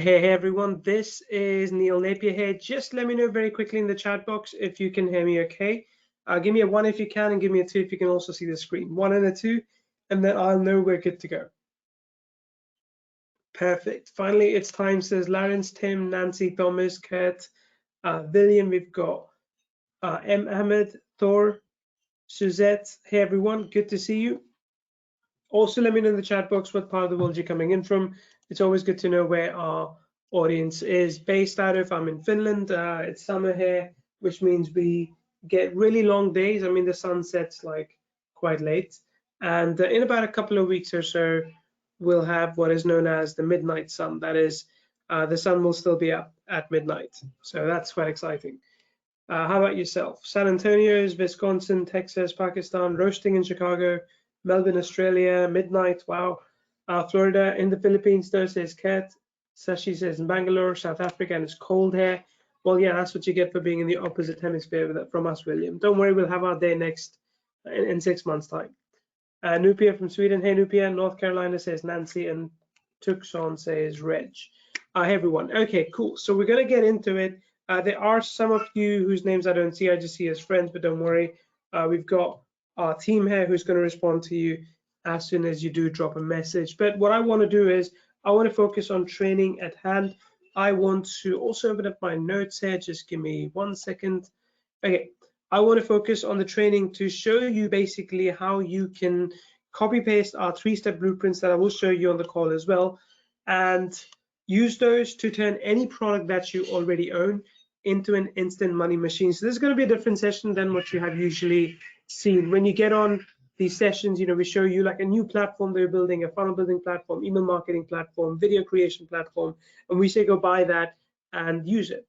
Hey everyone, this is Neil Napier here. Just let me know very quickly in the chat box if you can hear me okay. Give me a 1 if you can, and give me a 2 if you can also see the screen. 1 and a 2, and then I'll know we're good to go. Perfect. Finally, it's time, says Lawrence, Tim, Nancy, Thomas, Kurt, William. We've got M. Ahmed, Thor, Suzette. Hey everyone, good to see you. Also, let me know in the chat box what part of the world you're coming in from. It's always good to know where our audience is based out of. I'm in Finland. It's summer here, which means we get really long days. I mean, the sun sets like quite late. And in about a couple of weeks or so, we'll have what is known as the midnight sun. That is, the sun will still be up at midnight. So that's quite exciting. How about yourself? San Antonio's, Wisconsin, Texas, Pakistan, roasting in Chicago, Melbourne, Australia, midnight, wow. Florida, in the Philippines, though, says Kat. Sashi says in Bangalore, South Africa, and it's cold here. Well, yeah, that's what you get for being in the opposite hemisphere from us, William. Don't worry, we'll have our day next in 6 months' time. Nupia from Sweden, hey Nupia. North Carolina says Nancy, and Tucson says Reg. Hey everyone, okay, cool. So we're gonna get into it. There are some of you whose names I don't see, I just see as friends, but don't worry. We've got our team here who's going to respond to you as soon as you do drop a message. But what I want to do is I want to focus on training at hand. I want to also open up my notes here. Just give me 1 second. Okay, I want to focus on the training to show you basically how you can copy paste our 3-step blueprints that I will show you on the call as well, and use those to turn any product that you already own into an instant money machine. So this is going to be a different session than what you have usually seen. When you get on these sessions, you know, we show you like a new platform they're building, a funnel building platform, email marketing platform, video creation platform, and we say go buy that and use it.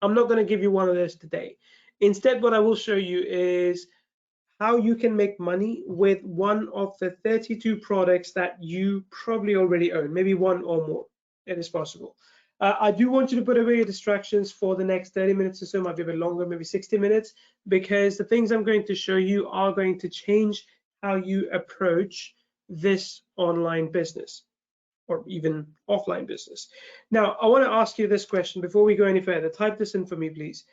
I'm not going to give you one of those today. Instead, what I will show you is how you can make money with one of the 32 products that you probably already own, maybe one or more. It is possible. I do want you to put away your distractions for the next 30 minutes or so, might be a bit longer, maybe 60 minutes, because the things I'm going to show you are going to change how you approach this online business or even offline business. Now, I want to ask you this question before we go any further. Type this in for me, please.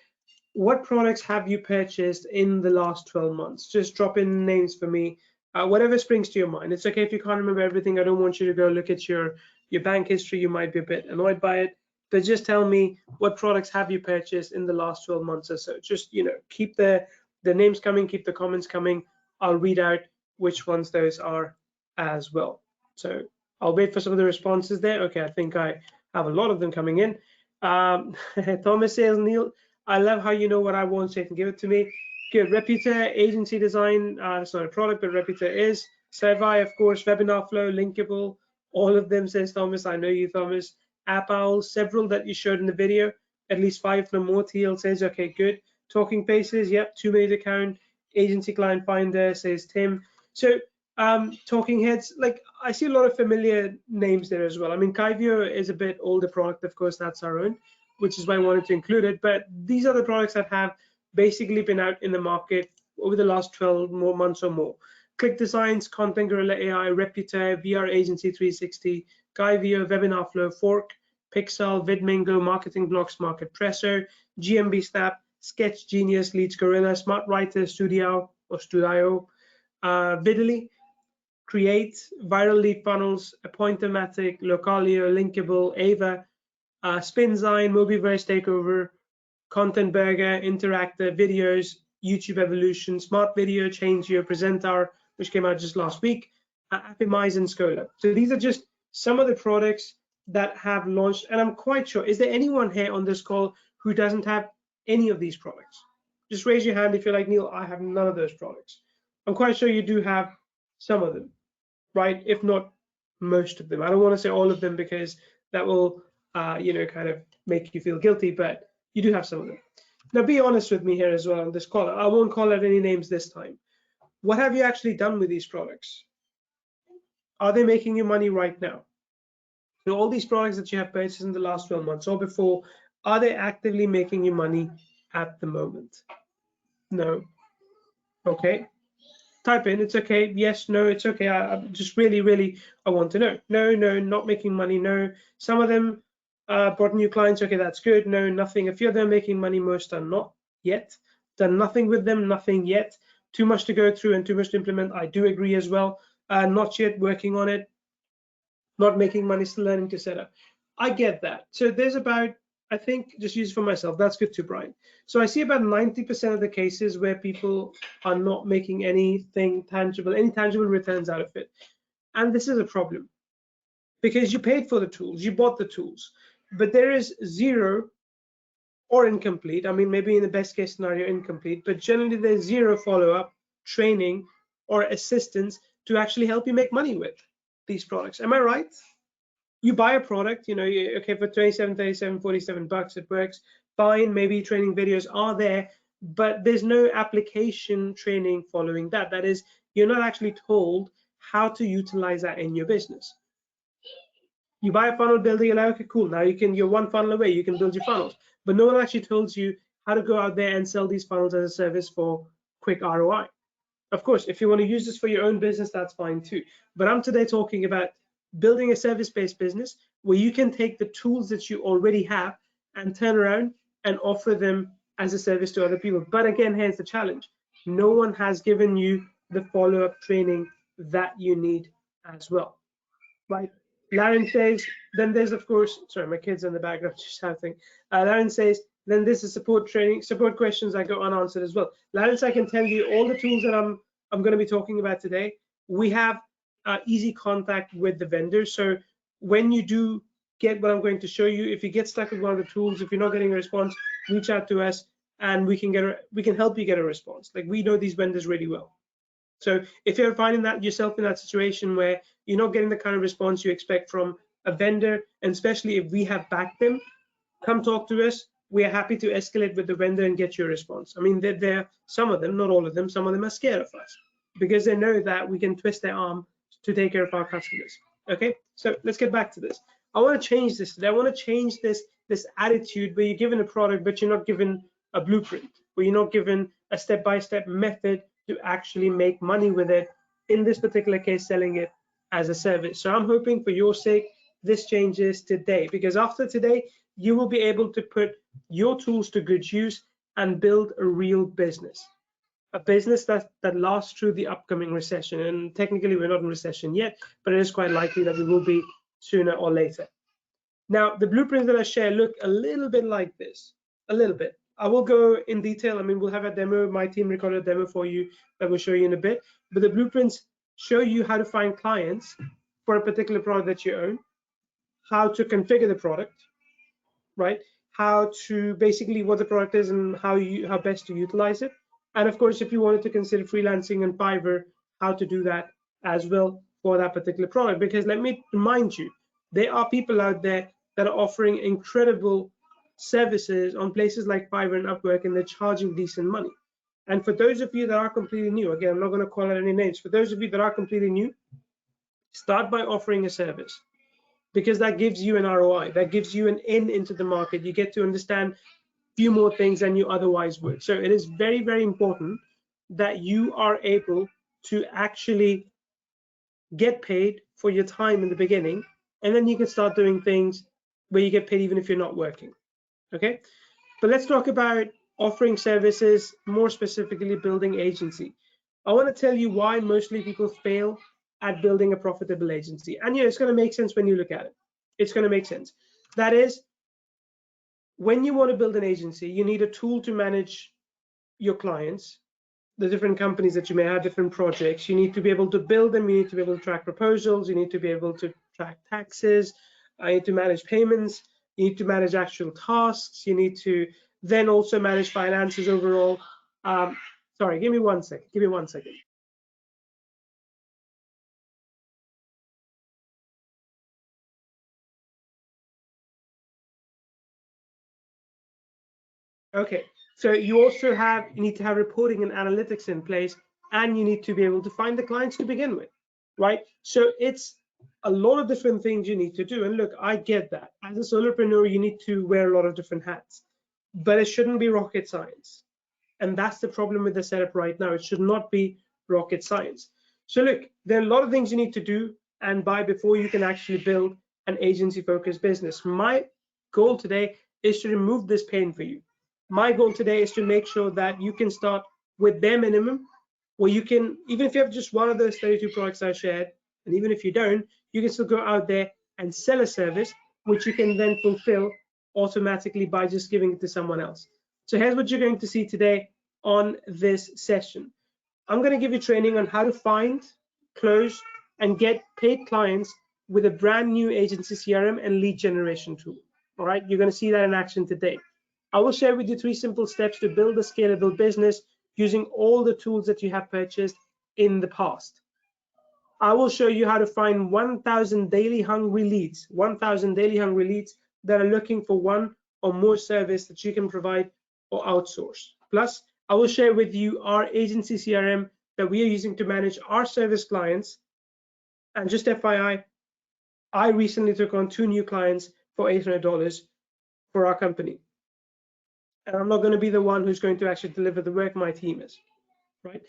What products have you purchased in the last 12 months? Just drop in names for me, whatever springs to your mind. It's okay if you can't remember everything. I don't want you to go look at your bank history. You might be a bit annoyed by it, but just tell me what products have you purchased in the last 12 months or so. Just, you know, keep the names coming, keep the comments coming. I'll read out which ones those are as well. So I'll wait for some of the responses there. Okay, I think I have a lot of them coming in. Thomas says, Neil, I love how you know what I want, so you can give it to me. Good. Reputa, agency design, it's not a product, but Reputa is. Survey, of course, webinar flow, linkable, all of them, says Thomas. I know you, Thomas. App Owl, several that you showed in the video, at least 5 or more. TL says, okay, good. Talking Paces, yep, 2-minute account. Agency Client Finder, says Tim. So Talking Heads, like I see a lot of familiar names there as well. I mean, Kyvio is a bit older product, of course, that's our own, which is why I wanted to include it. But these are the products that have basically been out in the market over the last 12 more months or more. Click Designs, Content Gorilla AI, Reputa, VR Agency 360, Kyvio, Webinar Flow, Fork, Pixel, Vidmingo, Marketing Blocks, MarketPresso, GMB Snap, Sketch Genius, Leads Gorilla, Smart Writer, Studio, Vidly, Create, Viral Lead Funnels, Appointomatic, Localio, Linkable, Ava, Spinzine, Mobiverse Takeover, Content Burger, Interactive, Videos, YouTube Evolution, Smart Video, Change Your Presentar, which came out just last week, Appimize and Scola. So these are just some of the products that have launched, and I'm quite sure, is there anyone here on this call who doesn't have any of these products? Just raise your hand if you're like, Neil, I have none of those products. I'm quite sure you do have some of them, right? If not most of them. I don't want to say all of them because that will, kind of make you feel guilty, but you do have some of them. Now, be honest with me here as well on this call. I won't call out any names this time. What have you actually done with these products? Are they making you money right now? So all these products that you have purchased in the last 12 months or before, are they actively making you money at the moment? No. Okay. Type in, it's okay. Yes, no, it's okay. I'm just really, I want to know. No, not making money. No. Some of them brought new clients. Okay, that's good. No, nothing. A few of them are making money, most are not yet. Done nothing with them, nothing yet. Too much to go through and too much to implement. I do agree as well. Not yet, working on it. Not making money, still learning to set up. I get that. So there's about, I think, just use it for myself. That's good too, Brian. So I see about 90% of the cases where people are not making anything tangible, any tangible returns out of it. And this is a problem because you paid for the tools, you bought the tools, but there is zero or incomplete. I mean, maybe in the best case scenario, incomplete, but generally there's zero follow-up, training, or assistance to actually help you make money with these products. Am I right? You buy a product, you know, okay, for 27, 37, 47 bucks, it works fine. Maybe training videos are there, but there's no application training following that. That is, you're not actually told how to utilize that in your business. You buy a funnel builder, you're like, okay, cool. Now you're one funnel away, you can build your funnels. But no one actually tells you how to go out there and sell these funnels as a service for quick ROI. Of course, if you want to use this for your own business, that's fine too. But I'm today talking about building a service-based business where you can take the tools that you already have and turn around and offer them as a service to other people. But again, here's the challenge. No one has given you the follow-up training that you need as well, right? Lauren says, then there's, of course, sorry, my kid's in the background just shouting. Lauren says, then this is support training, support questions that go unanswered as well. Lauren, I can tell you all the tools that I'm going to be talking about today. We have easy contact with the vendor. So when you do get what I'm going to show you, if you get stuck with one of the tools, if you're not getting a response, reach out to us and we can help you get a response. Like, we know these vendors really well. So if you're finding that yourself in that situation where you're not getting the kind of response you expect from a vendor, and especially if we have backed them, come talk to us. We are happy to escalate with the vendor and get your response. I mean, they're some of them, not all of them, some of them are scared of us because they know that we can twist their arm to take care of our customers. Okay, so let's get back to this. I want to change this today. I want to change this attitude where you're given a product, but you're not given a blueprint, where you're not given a step-by-step method to actually make money with it, in this particular case, selling it as a service. So I'm hoping for your sake, this changes today, because after today, you will be able to put your tools to good use and build a real business, a business that lasts through the upcoming recession. And technically, we're not in recession yet, but it is quite likely that we will be sooner or later. Now, the blueprints that I share look a little bit like this, a little bit. I will go in detail. I mean, we'll have a demo. My team recorded a demo for you that we'll show you in a bit. But the blueprints show you how to find clients for a particular product that you own, how to configure the product, right? How to basically what the product is and how best to utilize it. And of course, if you wanted to consider freelancing and Fiverr, how to do that as well for that particular product. Because let me remind you, there are people out there that are offering incredible services on places like Fiverr and Upwork, and they're charging decent money. And for those of you that are completely new, again, I'm not going to call out any names. For those of you that are completely new, start by offering a service, because that gives you an ROI, that gives you an in into the market. You get to understand a few more things than you otherwise would. So it is very, very important that you are able to actually get paid for your time in the beginning, and then you can start doing things where you get paid even if you're not working. Okay, but let's talk about offering services, more specifically building agency. I want to tell you why mostly people fail at building a profitable agency. And yeah, it's going to make sense when you look at it. It's going to make sense. That is, when you want to build an agency, you need a tool to manage your clients, the different companies that you may have, different projects. You need to be able to build them. You need to be able to track proposals. You need to be able to track taxes. You need to manage payments. You need to manage actual tasks. You need to then also manage finances overall. Sorry, give me 1 second. Give me 1 second. Okay, so you need to have reporting and analytics in place, and you need to be able to find the clients to begin with, right? So it's a lot of different things you need to do. And look, I get that. As a solopreneur, you need to wear a lot of different hats, but it shouldn't be rocket science. And that's the problem with the setup right now. It should not be rocket science. So look, there are a lot of things you need to do and buy before you can actually build an agency-focused business. My goal today is to remove this pain for you. My goal today is to make sure that you can start with bare minimum, where you can, even if you have just one of those 32 products I shared, and even if you don't, you can still go out there and sell a service, which you can then fulfill automatically by just giving it to someone else. So here's what you're going to see today on this session. I'm going to give you training on how to find, close, and get paid clients with a brand new agency CRM and lead generation tool. All right, you're going to see that in action today. I will share with you 3 simple steps to build a scalable business using all the tools that you have purchased in the past. I will show you how to find 1,000 daily hungry leads, 1,000 daily hungry leads that are looking for one or more service that you can provide or outsource. Plus, I will share with you our agency CRM that we are using to manage our service clients. And just FYI, I recently took on 2 new clients for $800 for our company. And I'm not going to be the one who's going to actually deliver the work, my team is, right?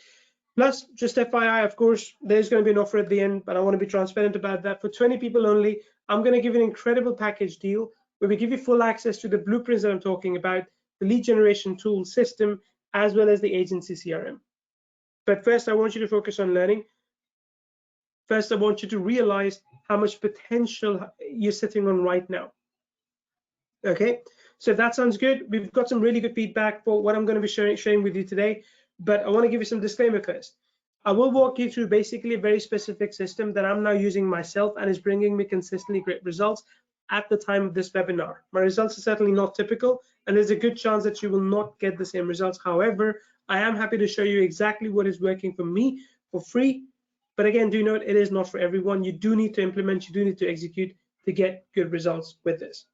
Plus, just FYI, of course, there's going to be an offer at the end, but I want to be transparent about that. For 20 people only, I'm going to give you an incredible package deal where we give you full access to the blueprints that I'm talking about, the lead generation tool system, as well as the agency CRM. But first, I want you to focus on learning. First, I want you to realize how much potential you're sitting on right now. Okay, so if that sounds good, we've got some really good feedback for what I'm going to be sharing with you today, but I want to give you some disclaimer first. I will walk you through basically a very specific system that I'm now using myself and is bringing me consistently great results at the time of this webinar. My results are certainly not typical, and there's a good chance that you will not get the same results. However, I am happy to show you exactly what is working for me for free. But again, do note it is not for everyone. You do need to implement, you do need to execute to get good results with this.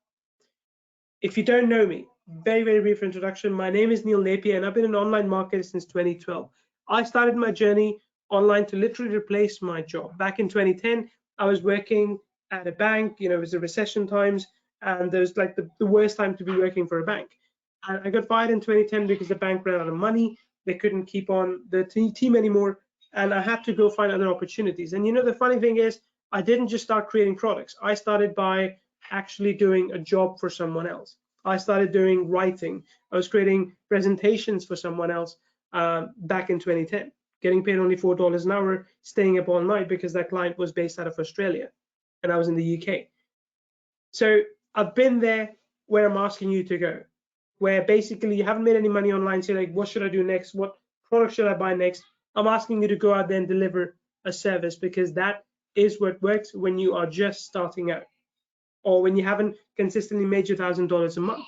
If you don't know me, very, very brief introduction. My name is Neil Napier, and I've been an online marketer since 2012. I started my journey online to literally replace my job. Back in 2010, I was working at a bank. You know, it was the recession times, and there was like the worst time to be working for a bank. And I got fired in 2010 because the bank ran out of money. They couldn't keep on the team anymore, and I had to go find other opportunities. And you know, the funny thing is, I didn't just start creating products. I started by actually doing a job for someone else. I started doing writing. I was creating presentations for someone else back in 2010, getting paid only $4 an hour, staying up all night because that client was based out of Australia and I was in the UK. So I've been there where I'm asking you to go, where basically you haven't made any money online, so like, what should I do next? What product should I buy next? I'm asking you to go out there and deliver a service, because that is what works when you are just starting out, or when you haven't consistently made your $1,000 a month.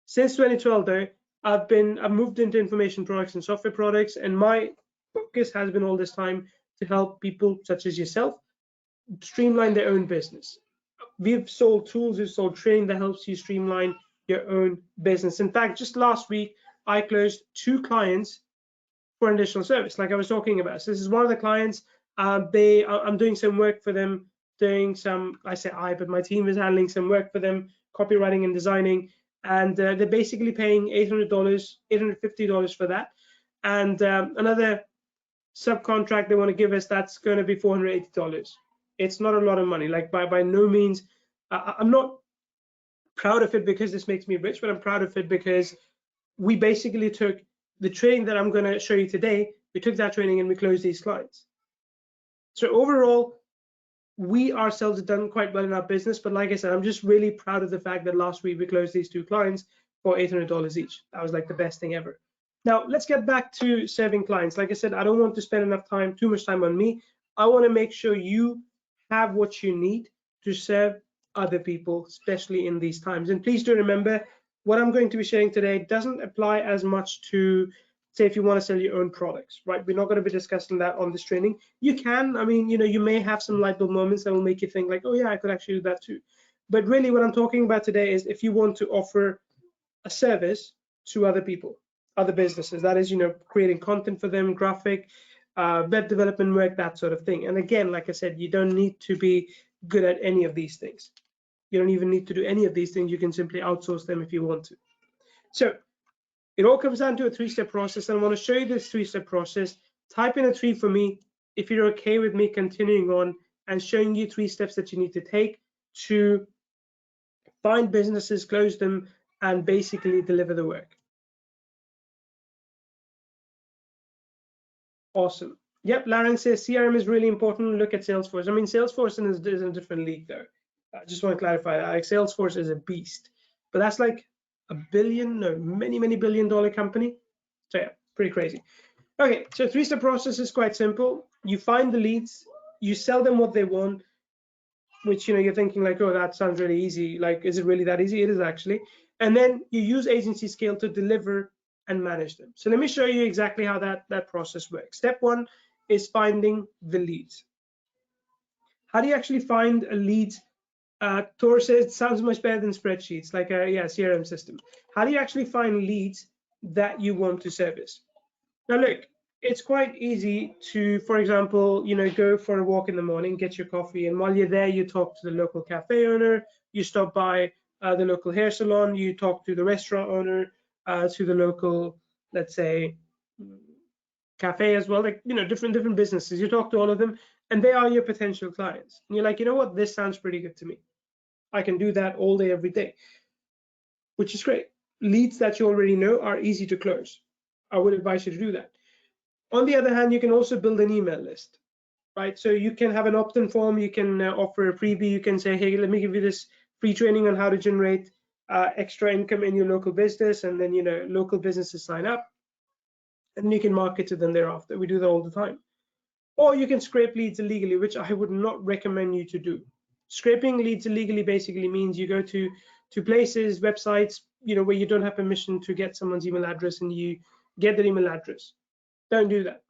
Since 2012, though, I've moved into information products and software products, and my focus has been all this time to help people such as yourself streamline their own business. We've sold tools, we've sold training that helps you streamline your own business. In fact, just last week, I closed 2 clients for an additional service, like I was talking about. So this is one of the clients. I'm doing some work for them, but my team is handling some work for them, copywriting and designing, and they're basically paying $800, $850 for that. And another subcontract they want to give us, that's going to be $480. It's not a lot of money, like by no means. I'm not proud of it because this makes me rich, but I'm proud of it because we basically took the training that I'm going to show you today. We took that training and we closed these clients. So overall, we ourselves have done quite well in our business, but like I said, I'm just really proud of the fact that last week we closed these 2 clients for $800 each. That was like the best thing ever. Now let's get back to serving clients. Like I said, I don't want to spend too much time on me. I want to make sure you have what you need to serve other people, especially in these times. And please do remember, what I'm going to be sharing today doesn't apply as much to, say, if you want to sell your own products, right? We're not going to be discussing that on this training. You can, I mean, you know, you may have some light bulb moments that will make you think like, oh yeah, I could actually do that too. But really what I'm talking about today is if you want to offer a service to other people, other businesses, that is, you know, creating content for them, graphic, web development work, that sort of thing. And again, like I said, you don't need to be good at any of these things. You don't even need to do any of these things. You can simply outsource them if you want to. So it all comes down to a 3-step process, and I want to show you this 3-step process. Type in a 3 for me if you're okay with me continuing on and showing you 3 steps that you need to take to find businesses, close them, and basically deliver the work. Awesome. Yep, Laren says CRM is really important. Look at Salesforce. I mean, Salesforce is in a different league though. I just want to clarify that. Like, Salesforce is a beast, but that's like a billion, no, many billion-dollar company. So yeah, pretty crazy. Okay, so three-step process is quite simple. You find the leads, you sell them what they want, which, you know, you're thinking like, oh, that sounds really easy. Like, is it really that easy? It is actually. And then you use AgencyScale to deliver and manage them. So let me show you exactly how that process works. Step one is finding the leads. How do you actually find a lead? Tor says it sounds much better than spreadsheets, like a CRM system. How do you actually find leads that you want to service? Now look, it's quite easy to, for example, you know, go for a walk in the morning, get your coffee, and while you're there, you talk to the local cafe owner, you stop by the local hair salon, you talk to the restaurant owner, to the local, let's say, cafe as well, like, you know, different businesses. You talk to all of them, and they are your potential clients. And you're like, you know what, this sounds pretty good to me. I can do that all day, every day, which is great. Leads that you already know are easy to close. I would advise you to do that. On the other hand, you can also build an email list, right? So you can have an opt-in form, you can offer a freebie, you can say, hey, let me give you this free training on how to generate extra income in your local business, and then, you know, local businesses sign up, and then you can market to them thereafter. We do that all the time. Or you can scrape leads illegally, which I would not recommend you to do. Scraping leads illegally basically means you go to places, websites, you know, where you don't have permission to get someone's email address, and you get their email address. Don't do that.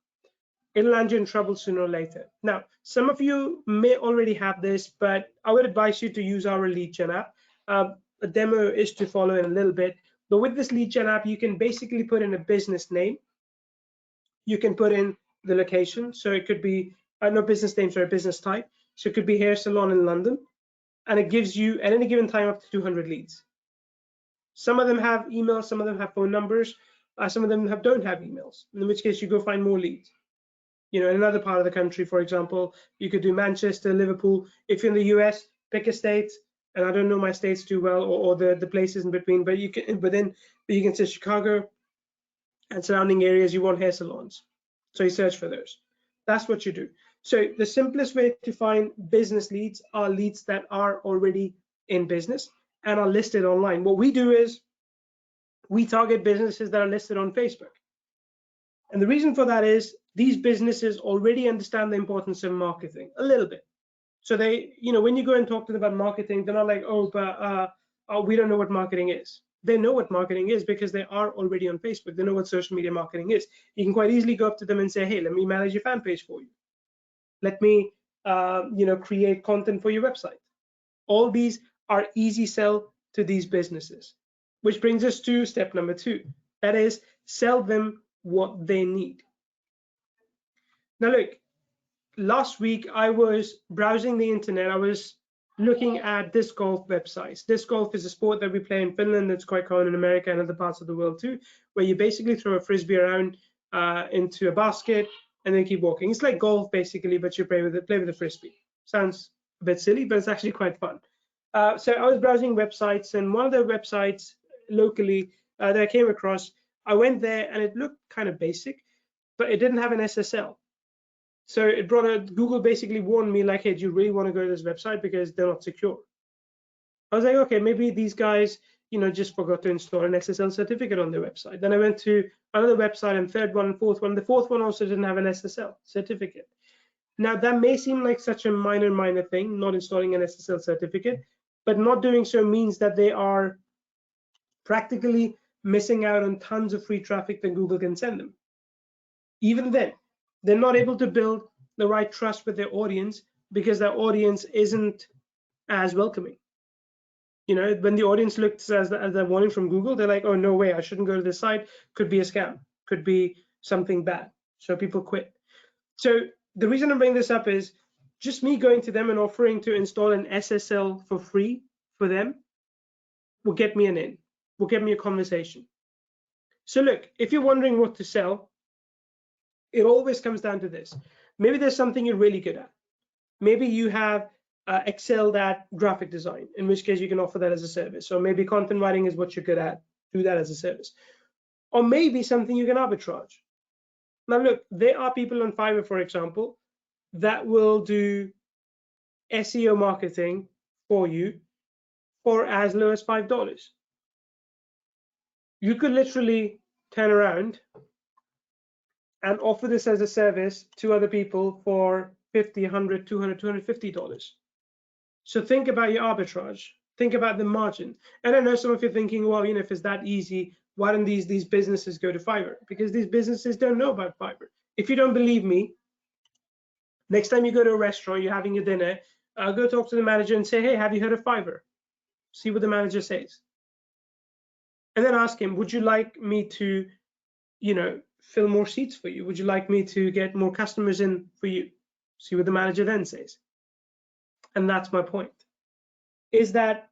It'll land you in trouble sooner or later. Now, some of you may already have this, but I would advise you to use our lead gen app. A demo is to follow in a little bit, but with this lead gen app, you can basically put in a business name. You can put in the location, so it could be no business name, sorry, business type. So it could be hair salon in London, and it gives you at any given time up to 200 leads. Some of them have emails, some of them have phone numbers, some of them don't have emails, in which case you go find more leads. You know, in another part of the country, for example, you could do Manchester, Liverpool. If you're in the US, pick a state, and I don't know my states too well, or the places in between, but you can say Chicago and surrounding areas. You want hair salons, so you search for those. That's what you do. So the simplest way to find business leads are leads that are already in business and are listed online. What we do is we target businesses that are listed on Facebook. And the reason for that is these businesses already understand the importance of marketing a little bit. So they, you know, when you go and talk to them about marketing, they're not like, oh, but we don't know what marketing is. They know what marketing is because they are already on Facebook. They know what social media marketing is. You can quite easily go up to them and say, hey, let me manage your fan page for you. Let me, you know, create content for your website. All these are easy sell to these businesses, which brings us to step number 2. That is, sell them what they need. Now, look, last week I was browsing the internet. I was looking at disc golf websites. Disc golf is a sport that we play in Finland. That's quite common in America and other parts of the world too, where you basically throw a frisbee around into a basket and then keep walking. It's like golf basically, but you play with a frisbee. Sounds a bit silly, but it's actually quite fun. So I was browsing websites, and one of the websites locally that I came across, I went there and it looked kind of basic, but it didn't have an SSL. So it Google basically warned me like, hey, do you really want to go to this website because they're not secure? I was like, okay, maybe these guys, you know, just forgot to install an SSL certificate on their website. Then I went to another website, and third one and fourth one. The fourth one also didn't have an SSL certificate. Now that may seem like such a minor thing, not installing an SSL certificate, but not doing so means that they are practically missing out on tons of free traffic that Google can send them. Even then, they're not able to build the right trust with their audience because their audience isn't as welcoming. You know, when the audience looks as they're wanting from Google, they're like, oh, no way, I shouldn't go to this site. Could be a scam, could be something bad. So people quit. So the reason I'm bringing this up is just me going to them and offering to install an SSL for free for them will get me an in, will get me a conversation. So look, if you're wondering what to sell, it always comes down to this. Maybe there's something you're really good at. Maybe you have excelled at graphic design, in which case you can offer that as a service. Or maybe content writing is what you're good at, do that as a service. Or maybe something you can arbitrage. Now look, there are people on Fiverr, for example, that will do SEO marketing for you for as low as $5. You could literally turn around and offer this as a service to other people for $50, $100, $200, $250. So think about your arbitrage. Think about the margin. And I know some of you are thinking, well, if it's that easy, why don't these businesses go to Fiverr? Because these businesses don't know about Fiverr. If you don't believe me, next time you go to a restaurant, you're having your dinner, go talk to the manager and say, hey, have you heard of Fiverr? See what the manager says. And then ask him, would you like me to, fill more seats for you? Would you like me to get more customers in for you? See what the manager then says. And that's my point, is that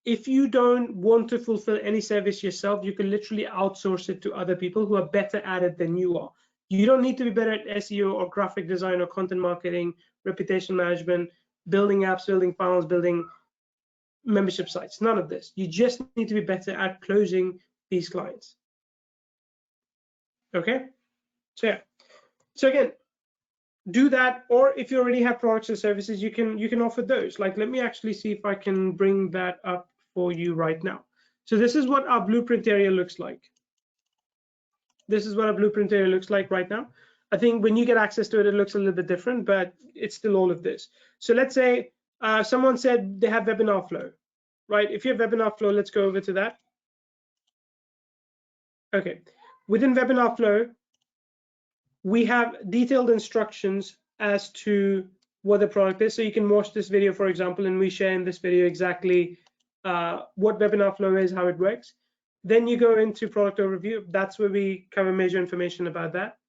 if you don't want to fulfill any service yourself, you can literally outsource it to other people who are better at it than you are. You don't need to be better at SEO or graphic design or content marketing, reputation management, building apps, building funnels, building membership sites. None of this. You just need to be better at closing these clients. Okay? So yeah. So again, do that, or if you already have products or services, you can offer those. Like, let me actually see if I can bring that up for you right now. So this is what our blueprint area looks like. This is what our blueprint area looks like right now. I think when you get access to it, it looks a little bit different, but it's still all of this. So let's say someone said they have webinar flow, right? If you have webinar flow, let's go over to that. Okay, within webinar flow, we have detailed instructions as to what the product is. So you can watch this video, for example, and we share in this video exactly what webinar flow is, how it works. Then you go into product overview. That's where we cover major information about that,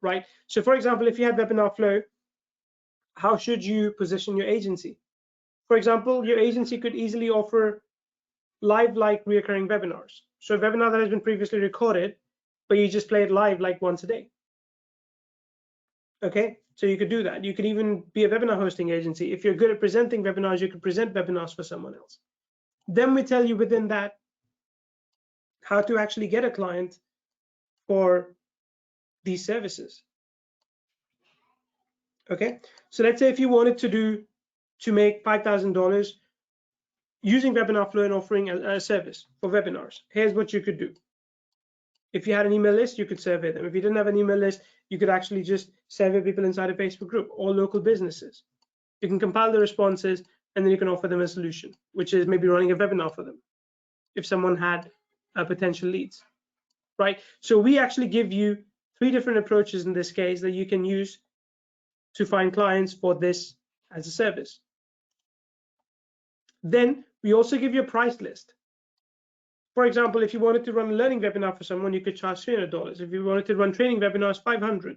right? So for example, if you have webinar flow, how should you position your agency? For example, your agency could easily offer live-like recurring webinars. So a webinar that has been previously recorded, but you just play it live like once a day. Okay, so you could do that. You could even be a webinar hosting agency. If you're good at presenting webinars, you could present webinars for someone else. Then we tell you within that how to actually get a client for these services. Okay, so let's say if you wanted to make $5,000 using webinar flow and offering a service for webinars, here's what you could do. If you had an email list, you could survey them. If you didn't have an email list, you could actually just survey people inside a Facebook group or local businesses. You can compile the responses and then you can offer them a solution, which is maybe running a webinar for them if someone had potential leads, right? So we actually give you 3 different approaches in this case that you can use to find clients for this as a service. Then we also give you a price list. For example, if you wanted to run a learning webinar for someone, you could charge $300. If you wanted to run training webinars, $500.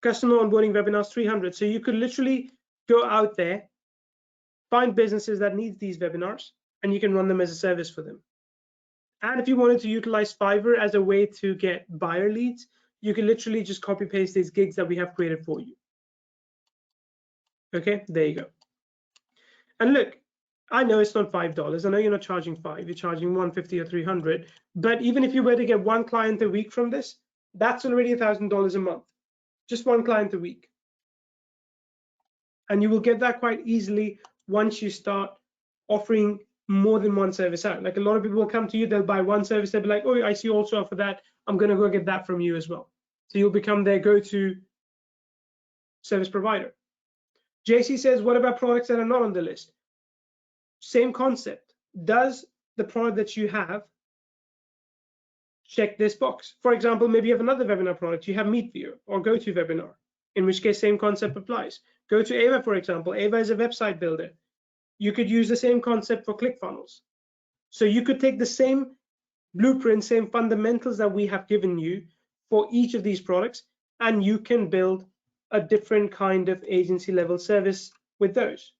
Customer onboarding webinars, $300. So you could literally go out there, find businesses that need these webinars, and you can run them as a service for them. And if you wanted to utilize Fiverr as a way to get buyer leads, you can literally just copy paste these gigs that we have created for you. Okay, there you go. And look, I know it's not $5. I know you're not charging $5, you're charging $150 or $300. But even if you were to get 1 client a week from this, that's already $1,000 a month. Just 1 client a week. And you will get that quite easily once you start offering more than 1 service out. Like, a lot of people will come to you, they'll buy 1 service, they'll be like, oh, I see you also offer that, I'm gonna go get that from you as well. So you'll become their go-to service provider. JC says, what about products that are not on the list? Same concept. Does the product that you have check this box? For example, maybe you have another webinar product, you have MeetViewer or GoToWebinar, in which case same concept applies. Go to Ava, for example. Ava is a website builder. You could use the same concept for ClickFunnels. So you could take the same blueprint, same fundamentals that we have given you for each of these products, and you can build a different kind of agency level service with those.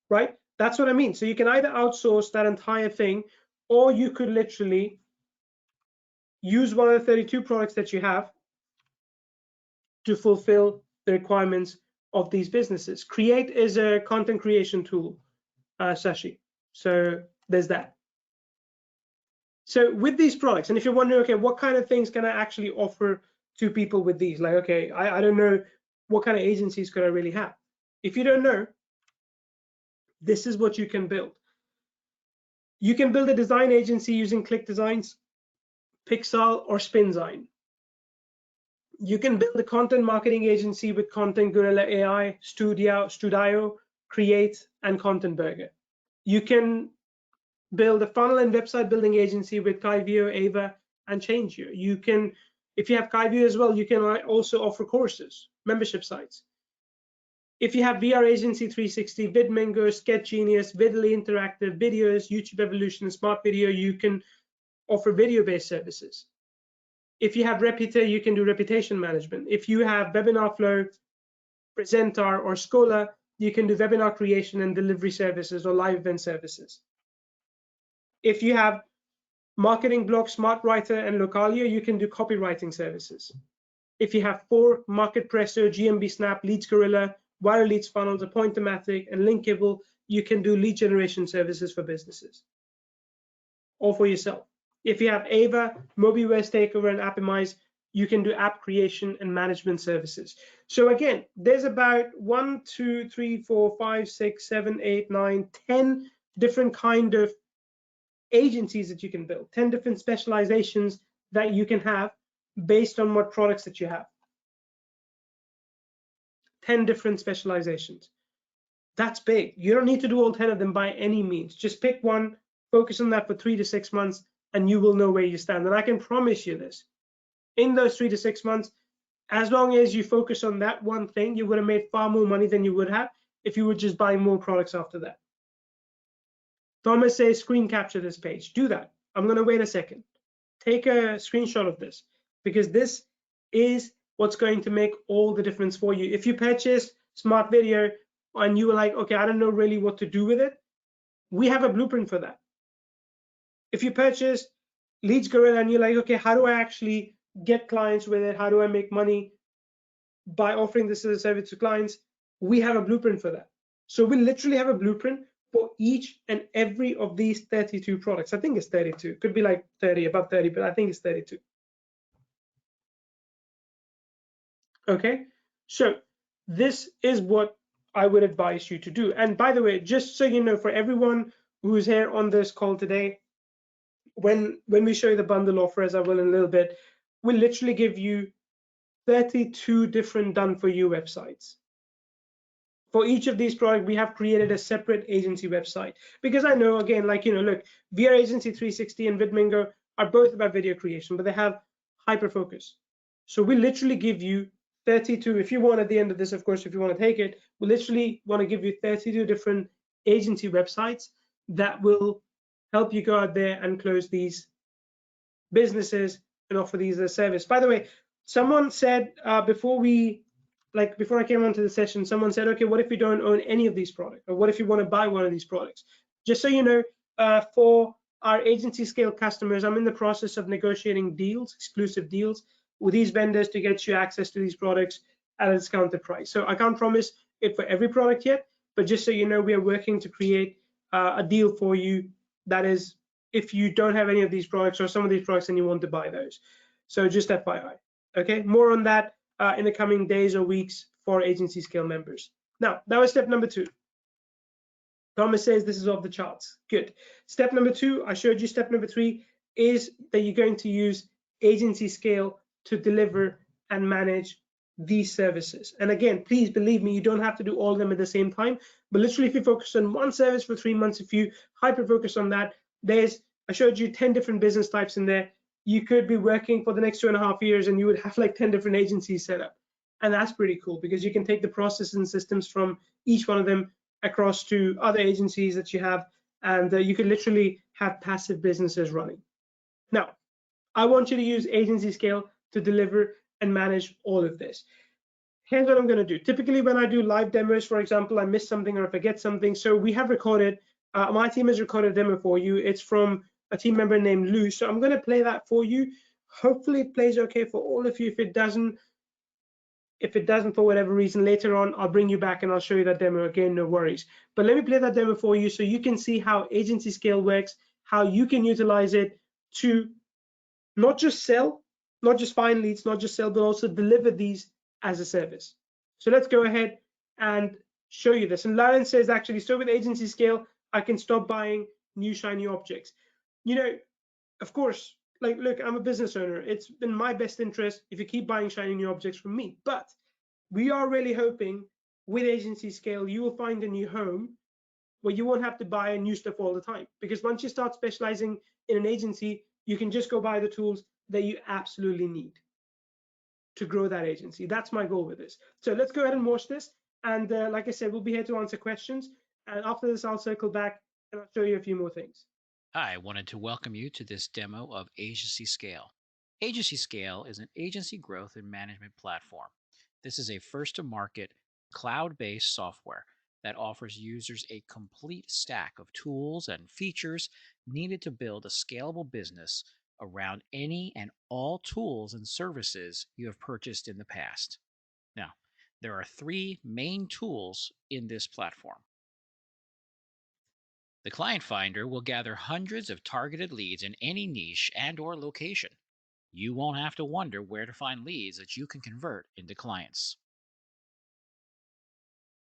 Right? That's what I mean. So you can either outsource that entire thing, or you could literally use one of the 32 products that you have to fulfill the requirements of these businesses. Create is a content creation tool, Sashi. So there's that. So with these products, and if you're wondering, okay, what kind of things can I actually offer to people with these? Like, okay, I don't know what kind of agencies could I really have. If you don't know, this is what you can build. You can build a design agency using Click Designs, Pixel, or Spinzine. You can build a content marketing agency with Content Gorilla AI, Studio, Create, and Content Burger. You can build a funnel and website building agency with Kyvio, Ava, and ChangeYou. You can, if you have Kyvio as well, you can also offer courses, membership sites. If you have VR Agency 360, VidMingo, Sketch Genius, Vidly Interactive, Videos, YouTube Evolution, Smart Video, you can offer video-based services. If you have Reputa, you can do reputation management. If you have Webinar Flow, Presentar, or Scholar, you can do webinar creation and delivery services or live event services. If you have Marketing Block, SmartWriter, and Localio, you can do copywriting services. If you have MarketPresso, GMB Snap, Leads Gorilla, Viral Leads Funnels, Appointomatic, and Linkable, you can do lead generation services for businesses or for yourself. If you have Ava, MobiWest Takeover, and Appimize, you can do app creation and management services. So again, there's about 1, 2, 3, 4, 5, 6, 7, 8, 9, 10 different kind of agencies that you can build, 10 different specializations that you can have based on what products that you have. 10 different specializations. That's big. You don't need to do all 10 of them by any means. Just pick one, focus on that for 3 to 6 months, and you will know where you stand. And I can promise you this, in those 3 to 6 months, as long as you focus on that one thing, you would have made far more money than you would have if you were just buying more products after that. Thomas says, screen capture this page. Do that. I'm going to wait a second. Take a screenshot of this, because this is what's going to make all the difference for you. If you purchase Smart Video and you were like, okay, I don't know really what to do with it, we have a blueprint for that. If you purchase Leads Gorilla and you're like, okay, how do I actually get clients with it? How do I make money by offering this as a service to clients? We have a blueprint for that. So we literally have a blueprint for each and every of these 32 products. I think it's 32. Could be like 30, above 30, but I think it's 32. Okay, so this is what I would advise you to do. And by the way, just so you know, for everyone who's here on this call today, when we show you the bundle offer, as I will in a little bit, we'll literally give you 32 different done for you websites. For each of these products, we have created a separate agency website, because I know, again, like, you know, look, VR Agency 360 and VidMingo are both about video creation, but they have hyper focus. So we literally give you 32, if you want at the end of this, of course, if you want to take it, we literally want to give you 32 different agency websites that will help you go out there and close these businesses and offer these as a service. By the way, someone said before I came onto the session, someone said, okay, what if you don't own any of these products? Or what if you want to buy one of these products? Just so you know, for our AgencyScale customers, I'm in the process of negotiating deals, exclusive deals with these vendors to get you access to these products at a discounted price. So I can't promise it for every product yet, but just so you know, we are working to create a deal for you that is, if you don't have any of these products or some of these products and you want to buy those. So just FYI, okay? More on that in the coming days or weeks for AgencyScale members. Now, that was step number 2. Thomas says this is off the charts. Good. Step number 2, I showed you. Step number 3 is that you're going to use AgencyScale to deliver and manage these services. And again, please believe me, you don't have to do all of them at the same time, but literally if you focus on one service for 3 months, if you hyper focus on that, I showed you 10 different business types in there. You could be working for the next 2.5 years and you would have like 10 different agencies set up. And that's pretty cool, because you can take the processes and systems from each one of them across to other agencies that you have, and you could literally have passive businesses running. Now, I want you to use AgencyScale to deliver and manage all of this. Here's what I'm going to do. Typically, when I do live demos, for example, I miss something or I forget something. So we have recorded, my team has recorded a demo for you. It's from a team member named Lou. So I'm going to play that for you. Hopefully it plays okay for all of you. If it doesn't, If it doesn't for whatever reason, later on, I'll bring you back and I'll show you that demo again, no worries. But let me play that demo for you so you can see how AgencyScale works, how you can utilize it to not just sell, not just find leads, not just sell, but also deliver these as a service. So let's go ahead and show you this. And Lauren says, actually, so with AgencyScale, I can stop buying new shiny objects. You know, of course, like, look, I'm a business owner. It's in my best interest if you keep buying shiny new objects from me. But we are really hoping with AgencyScale, you will find a new home where you won't have to buy new stuff all the time. Because once you start specializing in an agency, you can just go buy the tools that you absolutely need to grow that agency. That's my goal with this. So let's go ahead and watch this. And like I said, we'll be here to answer questions. And after this, I'll circle back and I'll show you a few more things. I wanted to welcome you to this demo of AgencyScale. AgencyScale is an agency growth and management platform. This is a first to market cloud based software that offers users a complete stack of tools and features needed to build a scalable business around any and all tools and services you have purchased in the past. Now, there are three main tools in this platform. The client finder will gather hundreds of targeted leads in any niche and or location. You won't have to wonder where to find leads that you can convert into clients.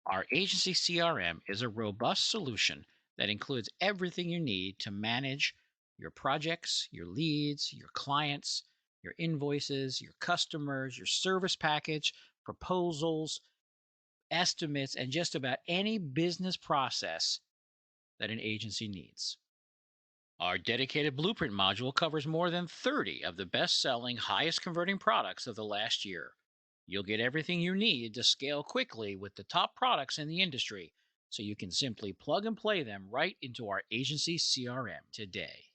Our agency CRM is a robust solution that includes everything you need to manage your projects, your leads, your clients, your invoices, your customers, your service package, proposals, estimates, and just about any business process that an agency needs. Our dedicated blueprint module covers more than 30 of the best selling, highest converting products of the last year. You'll get everything you need to scale quickly with the top products in the industry, so you can simply plug and play them right into our agency CRM today.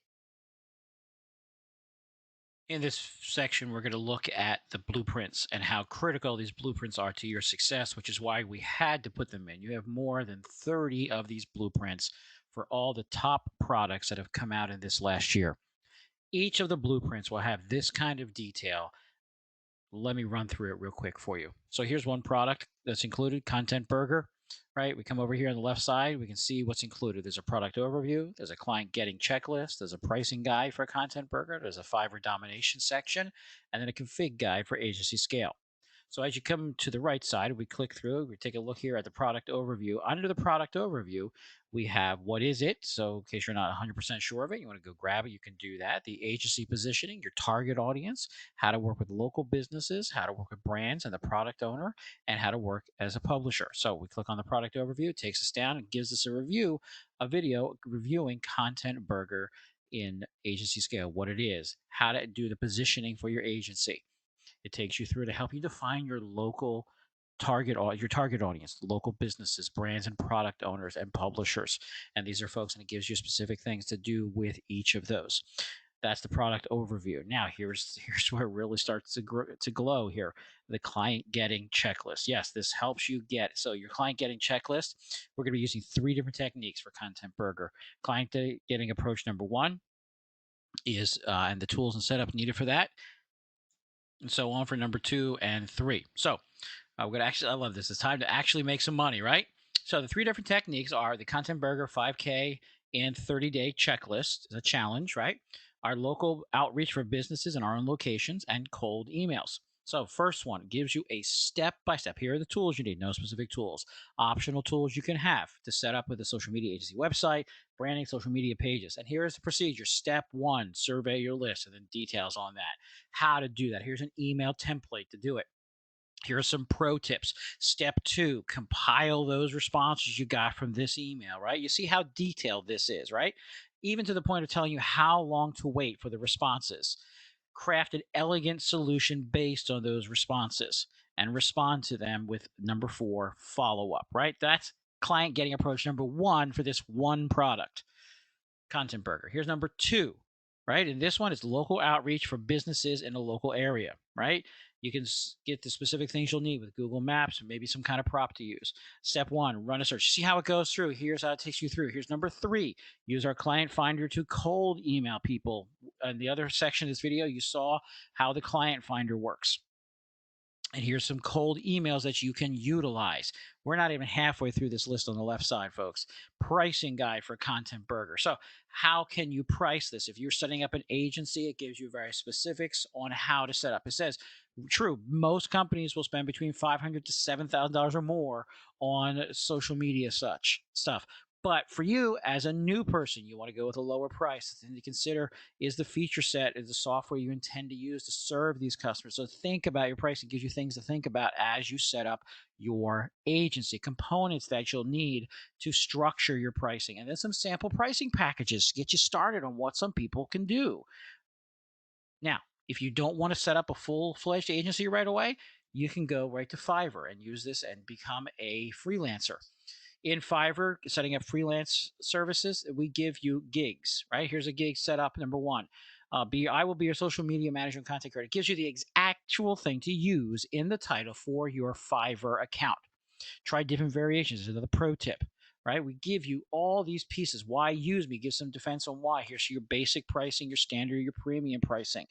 In this section, we're going to look at the blueprints and how critical these blueprints are to your success, which is why we had to put them in. You have more than 30 of these blueprints for all the top products that have come out in this last year. Each of the blueprints will have this kind of detail. Let me run through it real quick for you. So here's one product that's included, Content Burger, right? We come over here on the left side, we can see what's included. There's a product overview, there's a client getting checklist, there's a pricing guide for Content Burger, there's a Fiverr domination section, and then a config guide for AgencyScale. So as you come to the right side, we click through, we take a look here at the product overview. Under the product overview, we have what is it. So in case you're not 100% sure of it, you want to go grab it, you can do that. The agency positioning, your target audience, how to work with local businesses, how to work with brands and the product owner, and how to work as a publisher. So we click on the product overview, it takes us down and gives us a video reviewing Content Burger in AgencyScale, what it is, how to do the positioning for your agency. It takes you through to help you define your local target audience, local businesses, brands, and product owners and publishers. And these are folks, and it gives you specific things to do with each of those. That's the product overview. Now, here's where it really starts to glow here. The client getting checklist. Yes, this helps you get, so your client getting checklist, we're going to be using three different techniques for Content Burger. Client getting approach number one is, and the tools and setup needed for that, and so on for number 2 and 3. So we're going to actually, I love this. It's time to actually make some money, right? So the three different techniques are the Content Burger 5K and 30-day checklist, a challenge, right? Our local outreach for businesses in our own locations, and cold emails. So first one gives you a step-by-step. Here are the tools you need, no specific tools. Optional tools you can have to set up with a social media agency website, branding, social media pages. And here is the procedure. Step 1, survey your list, and then details on that. How to do that. Here's an email template to do it. Here are some pro tips. Step 2, compile those responses you got from this email, right? You see how detailed this is, right? Even to the point of telling you how long to wait for the responses. Craft an elegant solution based on those responses and respond to them with number 4, follow up, right? That's client getting approach number 1 for this one product. Content Burger. Here's number 2, right? And this one is local outreach for businesses in a local area, right? You can get the specific things you'll need with Google Maps and maybe some kind of prop to use. Step 1, run a search. See how it goes through. Here's how it takes you through. Here's number 3, use our client finder to cold email people. In the other section of this video, you saw how the client finder works. And here's some cold emails that you can utilize. We're not even halfway through this list on the left side, folks. Pricing guide for Content Burger. So, how can you price this? If you're setting up an agency, it gives you various specifics on how to set up. It says, true, most companies will spend between $500 to $7,000 or more on social media such stuff. But for you, as a new person, you want to go with a lower price. The thing to consider is the feature set, is the software you intend to use to serve these customers. So think about your pricing. It gives you things to think about as you set up your agency, components that you'll need to structure your pricing, and then some sample pricing packages to get you started on what some people can do. Now, if you don't want to set up a full-fledged agency right away, you can go right to Fiverr and use this and become a freelancer. In Fiverr, setting up freelance services, we give you gigs, right? Here's a gig set up, number one. I will be your social media manager and content creator. It gives you the actual thing to use in the title for your Fiverr account. Try different variations. This is another pro tip, right? We give you all these pieces. Why use me? Give some defense on why. Here's your basic pricing, your standard, your premium pricing.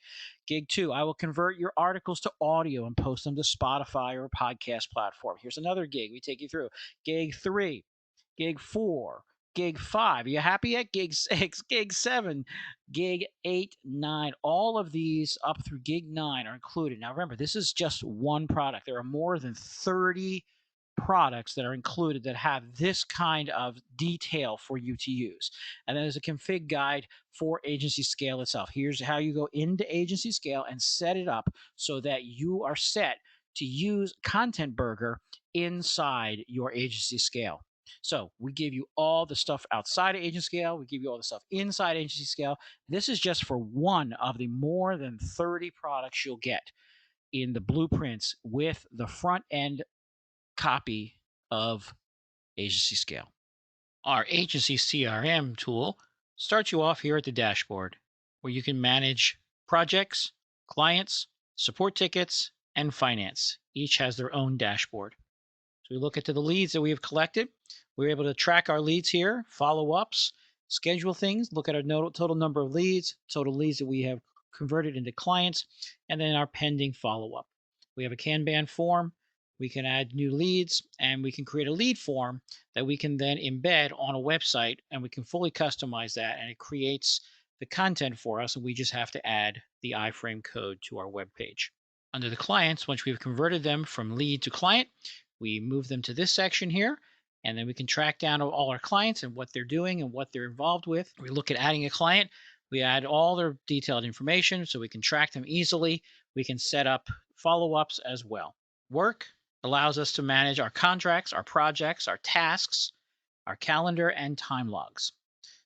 Gig 2, I will convert your articles to audio and post them to Spotify or a podcast platform. Here's another gig we take you through. Gig 3, Gig 4, Gig 5. Are you happy at Gig 6, Gig 7, Gig 8, 9? All of these up through Gig 9 are included. Now remember, this is just one product. There are more than 30 products that are included that have this kind of detail for you to use. And then there's a config guide for AgencyScale itself. Here's how you go into AgencyScale and set it up so that you are set to use Content Burger inside your AgencyScale. So we give you all the stuff outside of AgencyScale. We give you all the stuff inside AgencyScale. This is just for one of the more than 30 products you'll get in the blueprints with the front end copy of AgencyScale. Our agency CRM tool starts you off here at the dashboard, where you can manage projects, clients, support tickets, and finance. Each has their own dashboard. So we look into the leads that we have collected. We're able to track our leads here, follow-ups, schedule things, look at our total number of leads, total leads that we have converted into clients, and then our pending follow-up. We have a Kanban form. We can add new leads, and we can create a lead form that we can then embed on a website, and we can fully customize that, and it creates the content for us, and we just have to add the iframe code to our web page. Under the clients, once we've converted them from lead to client, we move them to this section here, and then we can track down all our clients and what they're doing and what they're involved with. We look at adding a client. We add all their detailed information so we can track them easily. We can set up follow-ups as well. Work allows us to manage our contracts, our projects, our tasks, our calendar, and time logs.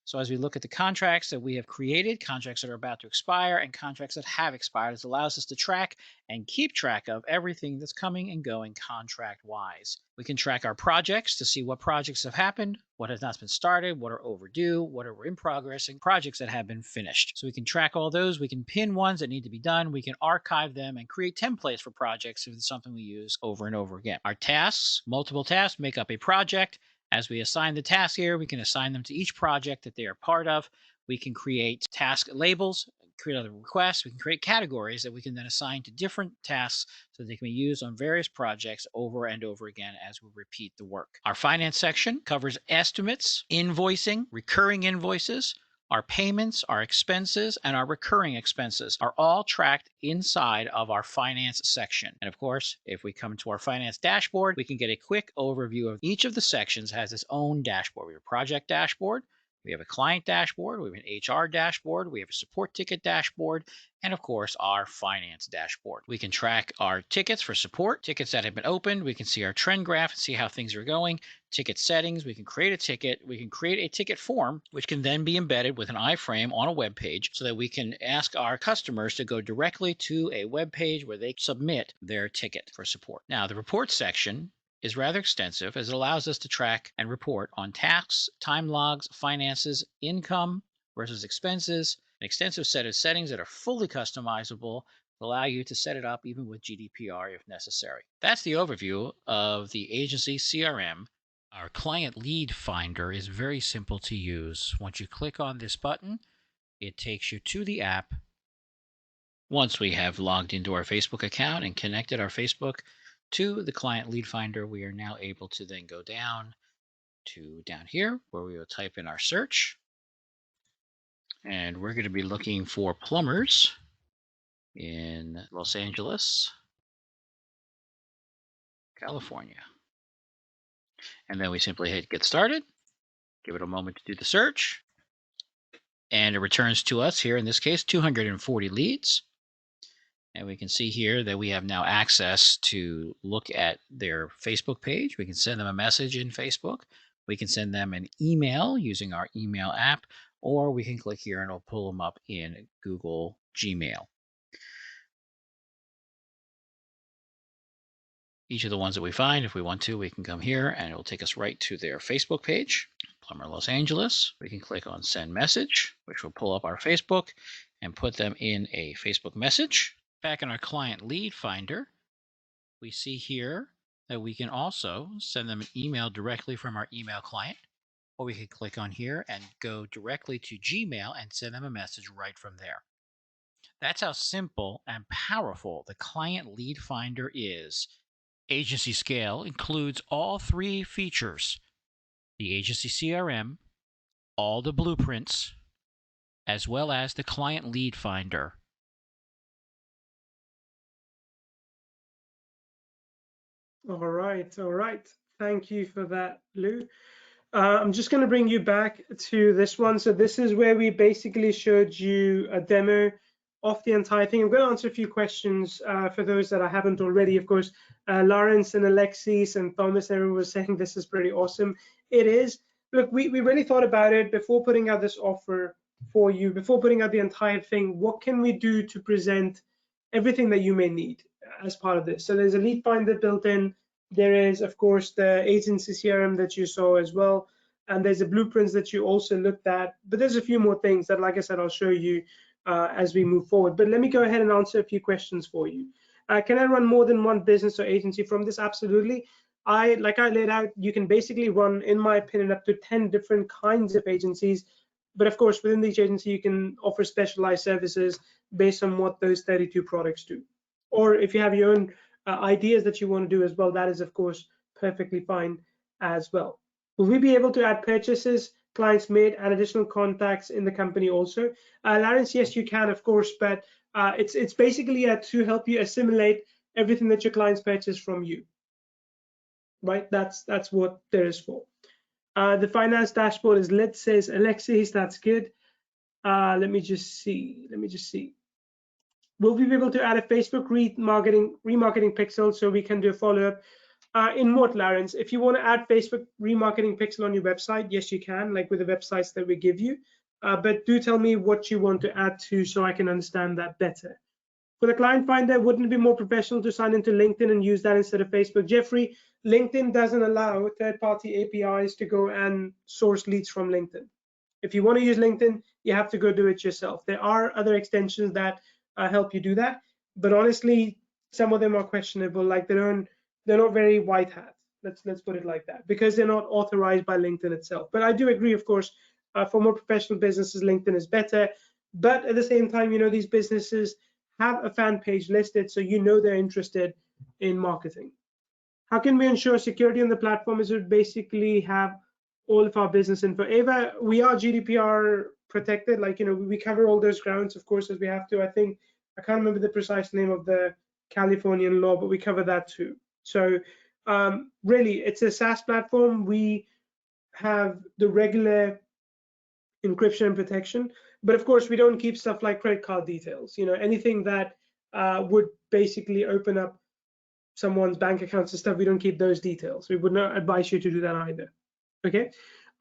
So as we look at the contracts that we have created, contracts that are about to expire, and contracts that have expired, this allows us to track and keep track of everything that's coming and going contract-wise. We can track our projects to see what projects have happened, what has not been started, what are overdue, what are in progress, and projects that have been finished. So we can track all those. We can pin ones that need to be done. We can archive them and create templates for projects if it's something we use over and over again. Our tasks, multiple tasks, make up a project. As we assign the tasks here, we can assign them to each project that they are part of. We can create task labels, create other requests. We can create categories that we can then assign to different tasks so they can be used on various projects over and over again as we repeat the work. Our finance section covers estimates, invoicing, recurring invoices. Our payments, our expenses, and our recurring expenses are all tracked inside of our finance section. And of course, if we come to our finance dashboard, we can get a quick overview of each of the sections has its own dashboard. We have a project dashboard, we have a client dashboard, we have an HR dashboard, we have a support ticket dashboard, and of course, our finance dashboard. We can track our tickets for support, tickets that have been opened. We can see our trend graph and see how things are going. Ticket settings, we can create a ticket. We can create a ticket form, which can then be embedded with an iframe on a web page so that we can ask our customers to go directly to a web page where they submit their ticket for support. Now, the report section is rather extensive as it allows us to track and report on tasks, time logs, finances, income versus expenses, an extensive set of settings that are fully customizable to allow you to set it up even with GDPR if necessary. That's the overview of the agency CRM. Our client lead finder is very simple to use. Once you click on this button, it takes you to the app Once we have logged into our Facebook account and connected our Facebook to the client lead finder, we are now able to then go down to down here where we will type in our search. And we're going to be looking for plumbers in Los Angeles, California. And then we simply hit get started, give it a moment to do the search. And it returns to us here, in this case, 240 leads. And we can see here that we have now access to look at their Facebook page. We can send them a message in Facebook. We can send them an email using our email app, or we can click here and it'll pull them up in Google Gmail. Each of the ones that we find, if we want to, we can come here and it will take us right to their Facebook page. Plumber Los Angeles. We can click on send message, which will pull up our Facebook and put them in a Facebook message. Back in our client lead finder, we see here that we can also send them an email directly from our email client, or we could click on here and go directly to Gmail and send them a message right from there. That's how simple and powerful the client lead finder is. AgencyScale includes all three features: the agency CRM, all the blueprints, as well as the client lead finder. All right. Thank you for that, Lou. I'm just going to bring you back to this one. So this is where we basically showed you a demo of the entire thing. I'm going to answer a few questions for those that I haven't already. Of course, Lawrence and Alexis and Thomas, everyone was saying this is pretty awesome. It is. Look, we really thought about it before putting out this offer for you, before putting out the entire thing. What can we do to present everything that you may need as part of this? So there's a lead finder built in. There is, of course, the agency CRM that you saw as well. And there's the blueprints that you also looked at. But there's a few more things that, like I said, I'll show you as we move forward. But let me go ahead and answer a few questions for you. Can I run more than one business or agency from this? Absolutely. Like I laid out, you can basically run, in my opinion, up to 10 different kinds of agencies. But of course, within each agency, you can offer specialized services based on what those 32 products do. Or if you have your own ideas that you want to do as well, that is, of course, perfectly fine as well. Will we be able to add purchases, clients made, and additional contacts in the company also? Lawrence, yes, you can, of course, but it's basically to help you assimilate everything that your clients purchase from you, right? That's what there is for. The finance dashboard is lit, says Alexis. That's good. Let me just see. Will we be able to add a Facebook remarketing pixel so we can do a follow-up? In what, Lawrence? If you want to add Facebook remarketing pixel on your website, yes, you can, like with the websites that we give you. But do tell me what you want to add to so I can understand that better. For the client finder, wouldn't it be more professional to sign into LinkedIn and use that instead of Facebook? Jeffrey, LinkedIn doesn't allow third-party APIs to go and source leads from LinkedIn. If you want to use LinkedIn, you have to go do it yourself. There are other extensions that help you do that, but honestly, some of them are questionable. Like they're not very white hat. Let's put it like that, because they're not authorized by LinkedIn itself. But I do agree, of course, for more professional businesses, LinkedIn is better. But at the same time, you know, these businesses have a fan page listed, so you know they're interested in marketing. How can we ensure security on the platform? Is it basically have all of our business info? Ava, we are GDPR protected. Like, you know, we cover all those grounds, of course, as we have to. I can't remember the precise name of the Californian law, but we cover that too. So really, it's a SaaS platform. We have the regular encryption and protection, but of course, we don't keep stuff like credit card details. You know, anything that would basically open up someone's bank accounts and stuff, we don't keep those details. We would not advise you to do that either. Okay,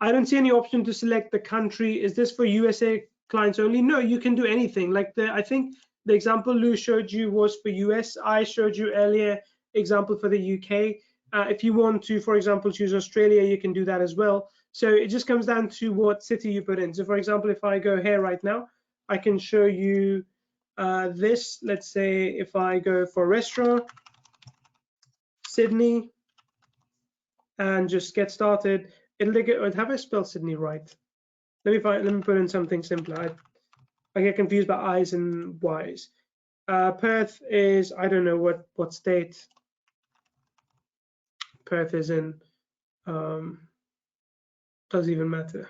I don't see any option to select the country. Is this for USA clients only? No, you can do anything. Like I think the example Lou showed you was for US. I showed you earlier example for the UK. If you want to, for example, choose Australia, you can do that as well. So it just comes down to what city you put in. So for example, if I go here right now, I can show you this. Let's say if I go for restaurant, Sydney, and just get started, have I spelled Sydney right? Let me put in something simpler. I get confused by I's and Y's. Perth is, I don't know what state Perth is in. Doesn't even matter.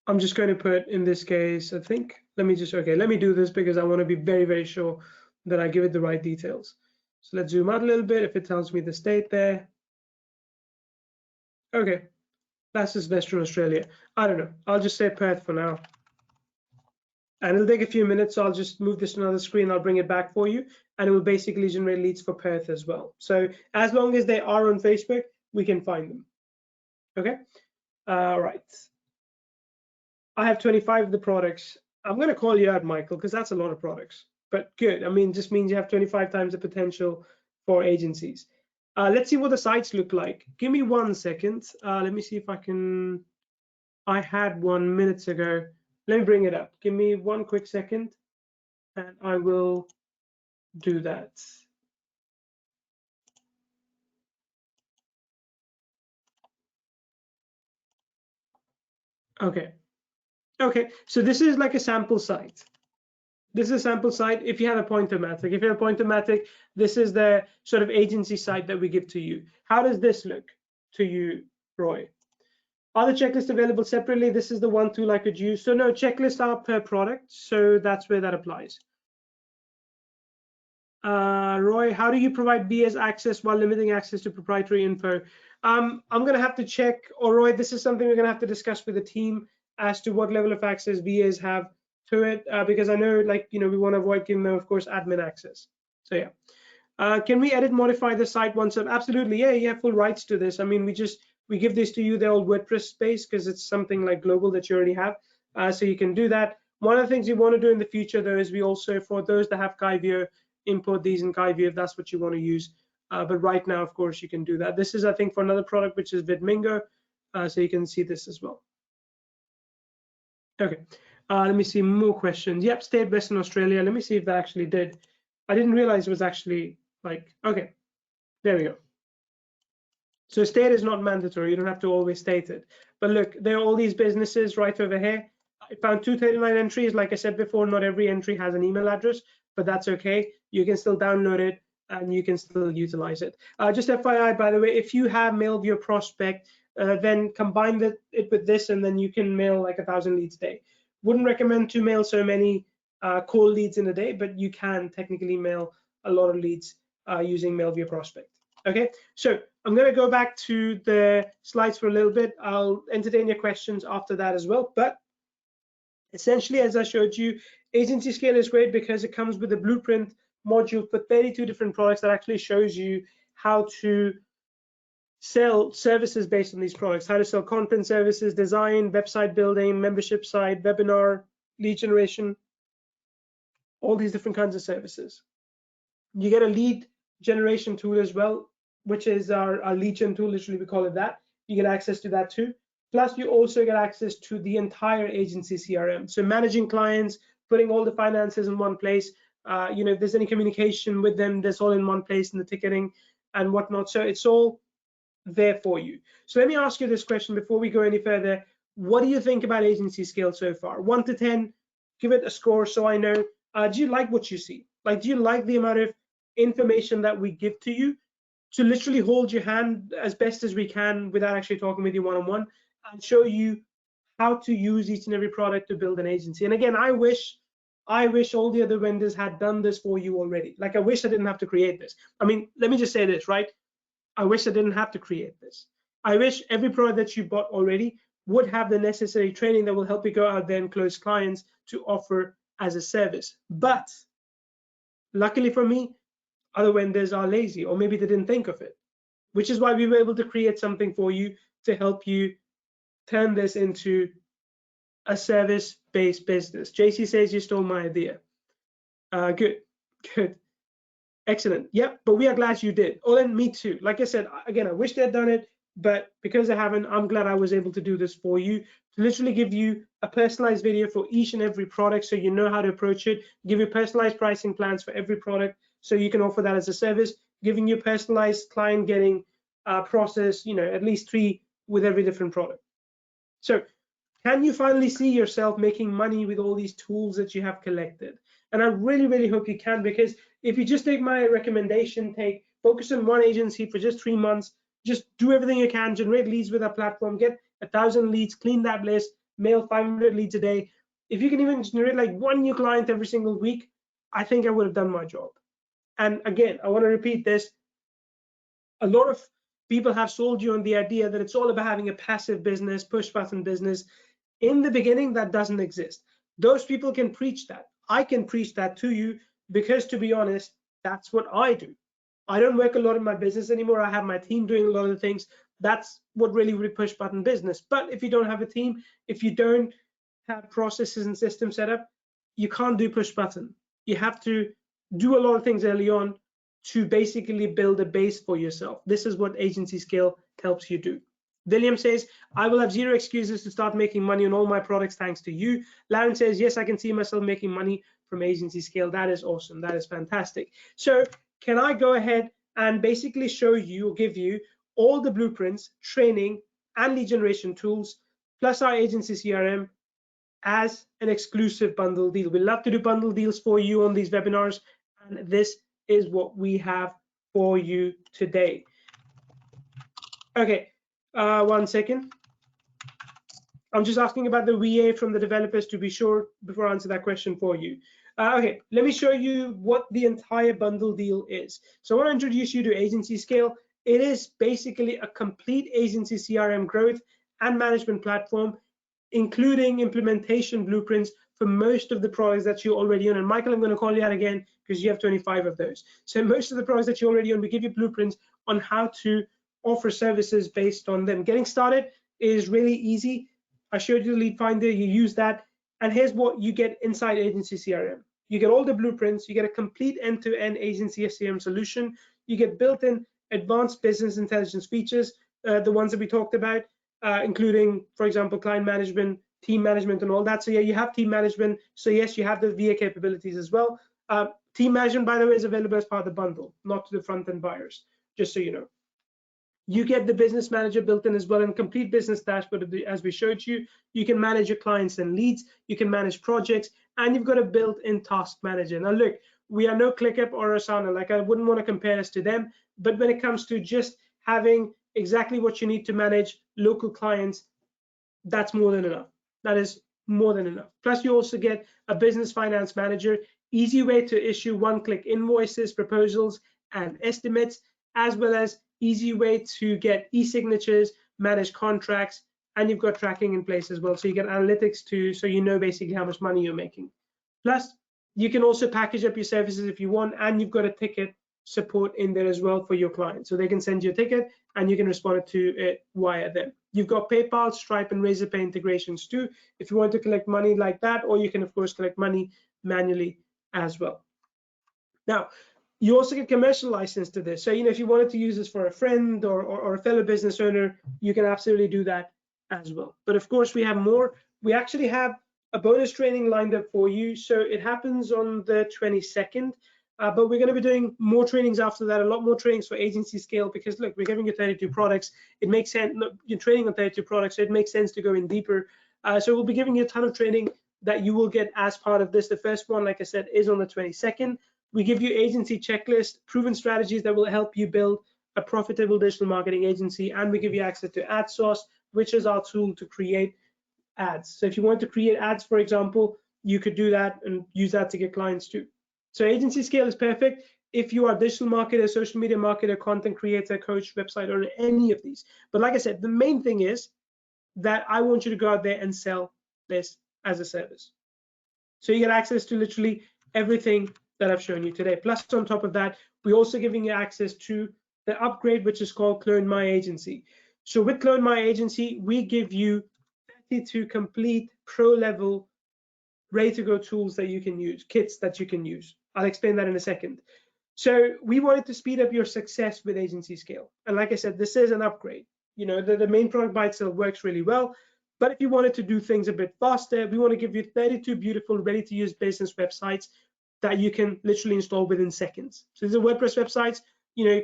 I'm just going to put, in this case, I think, let me do this because I want to be very, very sure that I give it the right details. So let's zoom out a little bit if it tells me the state there. Okay, that's just Western Australia. I don't know. I'll just say Perth for now. And it'll take a few minutes, so I'll just move this to another screen. I'll bring it back for you, and it will basically generate leads for Perth as well. So as long as they are on Facebook, we can find them. Okay, right. I have 25 of the products. I'm going to call you out, Michael, because that's a lot of products. But good. I mean, just means you have 25 times the potential for agencies. Let's see what the sites look like. Give me 1 second. Let me see if I can. I had 1 minute ago. Let me bring it up. Give me 1 quick second, and I will do that. Okay. Okay. So this is like a sample site. This is a sample site. If you have a Pointer-Matic, this is the sort of agency site that we give to you. How does this look to you, Roy? Are the checklists available separately? This is the one tool I could use. So no, checklists are per product, so that's where that applies. Roy, how do you provide BAs access while limiting access to proprietary info? I'm going to have to check, or Roy, this is something we're going to have to discuss with the team as to what level of access BAs have to it, because I know, like, we want to avoid giving them, of course, admin access. So yeah. Can we edit, modify the site once? Absolutely, yeah, you have full rights to this. I mean, we give this to you, they're all WordPress based because it's something like global that you already have. So you can do that. One of the things you want to do in the future, though, is we also, for those that have Kyvio, import these in Kyvio if that's what you want to use. But right now, of course, you can do that. This is, I think, for another product, which is Vidmingo. So you can see this as well. Okay, let me see more questions. Yep, state Western Australia. Let me see if that actually did. I didn't realize it was actually like, okay, there we go. So state is not mandatory. You don't have to always state it. But look, there are all these businesses right over here. I found 239 entries. Like I said before, not every entry has an email address, but that's okay. You can still download it and you can still utilize it. Just FYI, by the way, if you have mailed your prospect, then combine it with this, and then you can mail like 1,000 leads a day. Wouldn't recommend to mail so many cold leads in a day, but you can technically mail a lot of leads using Mail Via Prospect. Okay, so I'm going to go back to the slides for a little bit. I'll entertain your questions after that as well. But essentially, as I showed you, AgencyScale is great because it comes with a blueprint module for 32 different products that actually shows you how to sell services based on these products, how to sell content services, design, website building, membership site, webinar, lead generation, all these different kinds of services. You get a lead generation tool as well, which is our lead gen tool, literally we call it that. You get access to that too. Plus you also get access to the entire agency CRM. So managing clients, putting all the finances in one place, if there's any communication with them, that's all in one place, in the ticketing and whatnot. So it's all there for you. So let me ask you this question before we go any further. What do you think about AgencyScale so far? 1 to 10, give it a score so I know. Do you like what you see? Like, do you like the amount of information that we give to you to literally hold your hand as best as we can without actually talking with you one-on-one and show you how to use each and every product to build an agency? And again, I wish all the other vendors had done this for you already. Like, I wish I didn't have to create this. I mean, let me just say this, right? I wish I didn't have to create this. I wish every product that you bought already would have the necessary training that will help you go out there and close clients to offer as a service. But luckily for me, other vendors are lazy, or maybe they didn't think of it, which is why we were able to create something for you to help you turn this into a service-based business. JC says you stole my idea. Good. Excellent. Yep, but we are glad you did. Oh, and me too. Like I said, again, I wish they had done it, but because they haven't, I'm glad I was able to do this for you, to literally give you a personalized video for each and every product so you know how to approach it, give you personalized pricing plans for every product so you can offer that as a service, giving you personalized client getting process, at least 3 with every different product. So can you finally see yourself making money with all these tools that you have collected? And I really hope you can, because if you just take my recommendation, focus on one agency for just 3 months, just do everything you can, generate leads with our platform, get 1,000 leads, clean that list, mail 500 leads a day. If you can even generate like one new client every single week, I think I would have done my job. And again, I want to repeat this. A lot of people have sold you on the idea that it's all about having a passive business, push button business. In the beginning, that doesn't exist. Those people can preach that. I can preach that to you because, to be honest, that's what I do. I don't work a lot in my business anymore. I have my team doing a lot of the things. That's what really push button business. But if you don't have a team, if you don't have processes and systems set up, you can't do push button. You have to do a lot of things early on to basically build a base for yourself. This is what AgencyScale helps you do. William says, I will have zero excuses to start making money on all my products thanks to you. Lauren says, yes, I can see myself making money from AgencyScale. That is awesome. That is fantastic. So can I go ahead and basically show you or give you all the blueprints, training, and lead generation tools, plus our agency CRM as an exclusive bundle deal. We love to do bundle deals for you on these webinars, and this is what we have for you today. Okay, 1 second. I'm just asking about the VA from the developers to be sure before I answer that question for you. Okay, let me show you what the entire bundle deal is. So I want to introduce you to AgencyScale. It is basically a complete agency CRM growth and management platform, including implementation blueprints for most of the products that you already own. And Michael, I'm going to call you out again because you have 25 of those. So most of the products that you already own, we give you blueprints on how to offer services based on them. Getting started is really easy. I showed you the lead finder, you use that, and here's what you get inside Agency CRM. You get all the blueprints, you get a complete end-to-end agency CRM solution, you get built-in advanced business intelligence features, the ones that we talked about, including, for example, client management, team management, and all that. So yeah, you have team management. So yes, you have the VA capabilities as well. Team management, by the way, is available as part of the bundle, not to the front-end buyers, just so you know. You get the business manager built in as well, and complete business dashboard as we showed you. You can manage your clients and leads, you can manage projects, and you've got a built-in task manager. Now look, we are no ClickUp or Asana, like I wouldn't want to compare us to them, but when it comes to just having exactly what you need to manage local clients, that's more than enough. That is more than enough. Plus you also get a business finance manager, easy way to issue one-click invoices, proposals, and estimates, as well as easy way to get e-signatures, manage contracts, and you've got tracking in place as well. So you get analytics too, so you know basically how much money you're making. Plus, you can also package up your services if you want, and you've got a ticket support in there as well for your clients. So they can send you a ticket and you can respond to it via them. You've got PayPal, Stripe, and Razorpay integrations too, if you want to collect money like that, or you can of course collect money manually as well. Now, you also get commercial license to this. So, you know, if you wanted to use this for a friend or a fellow business owner, you can absolutely do that as well. But of course, we have more. We actually have a bonus training lined up for you. So it happens on the 22nd, but we're going to be doing more trainings after that, a lot more trainings for AgencyScale, because look, we're giving you 32 products. It makes sense, look, you're training on 32 products, so it makes sense to go in deeper. So we'll be giving you a ton of training that you will get as part of this. The first one, like I said, is on the 22nd. We give you agency checklist, proven strategies that will help you build a profitable digital marketing agency, and we give you access to AdSource, which is our tool to create ads. So if you want to create ads, for example, you could do that and use that to get clients too. So AgencyScale is perfect if you are a digital marketer, social media marketer, content creator, coach, website owner, any of these. But like I said, the main thing is that I want you to go out there and sell this as a service. So you get access to literally everything that I've shown you today. Plus, on top of that, we're also giving you access to the upgrade, which is called Clone My Agency. So with Clone My Agency, we give you 32 complete pro-level, ready-to-go tools that you can use, kits that you can use. I'll explain that in a second. So we wanted to speed up your success with AgencyScale. And like I said, this is an upgrade. You know, the main product by itself works really well. But if you wanted to do things a bit faster, we want to give you 32 beautiful, ready-to-use business websites that you can literally install within seconds. So these are WordPress websites, you know,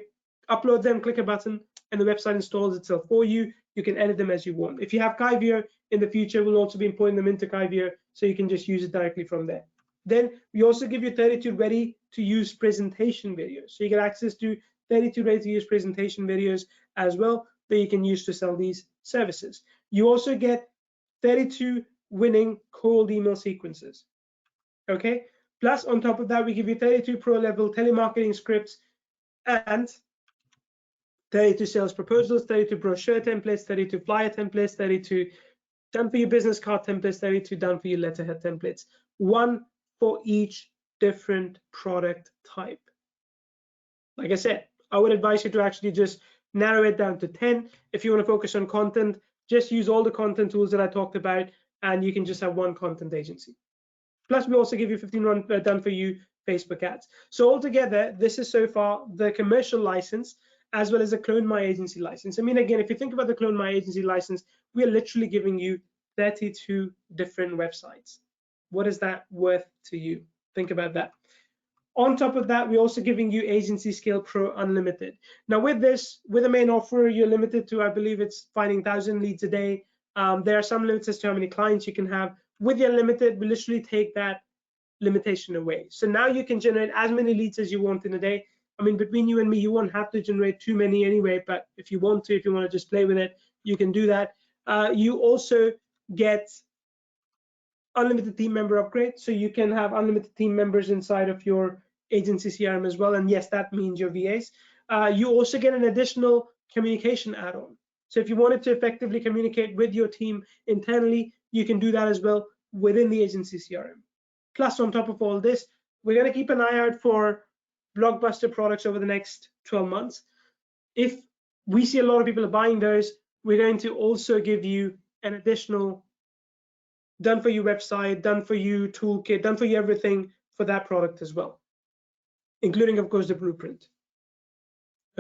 upload them, click a button, and the website installs itself for you. You can edit them as you want. If you have Kyvio in the future, we'll also be importing them into Kyvio, so you can just use it directly from there. Then we also give you 32 ready to use presentation videos. So you get access to 32 ready to use presentation videos as well that you can use to sell these services. You also get 32 winning cold email sequences. Okay. Plus, on top of that, we give you 32 pro level telemarketing scripts and 32 sales proposals, 32 brochure templates, 32 flyer templates, 32 done for your business card templates, 32 done for your letterhead templates, one for each different product type. Like I said, I would advise you to actually just narrow it down to 10. If you want to focus on content, just use all the content tools that I talked about, and you can just have one content agency. Plus, we also give you 15 done for you Facebook ads. So altogether, this is so far the commercial license as well as a Clone My Agency license. I mean, again, if you think about the Clone My Agency license, we are literally giving you 32 different websites. What is that worth to you? Think about that. On top of that, we're also giving you AgencyScale Pro Unlimited. Now with this, with the main offer, you're limited to, I believe it's finding 1,000 leads a day. There are some limits as to how many clients you can have. With the unlimited, we literally take that limitation away. So now you can generate as many leads as you want in a day. I mean, between you and me, you won't have to generate too many anyway, but if you want to just play with it, you can do that. You also get unlimited team member upgrade, so you can have unlimited team members inside of your agency CRM as well, and yes, that means your VAs. You also get an additional communication add-on. So if you wanted to effectively communicate with your team internally, you can do that as well within the agency CRM. Plus, on top of all this, we're going to keep an eye out for blockbuster products over the next 12 months. If we see a lot of people are buying those, we're going to also give you an additional done for you website, done for you toolkit, done for you everything for that product as well, including, of course, the blueprint.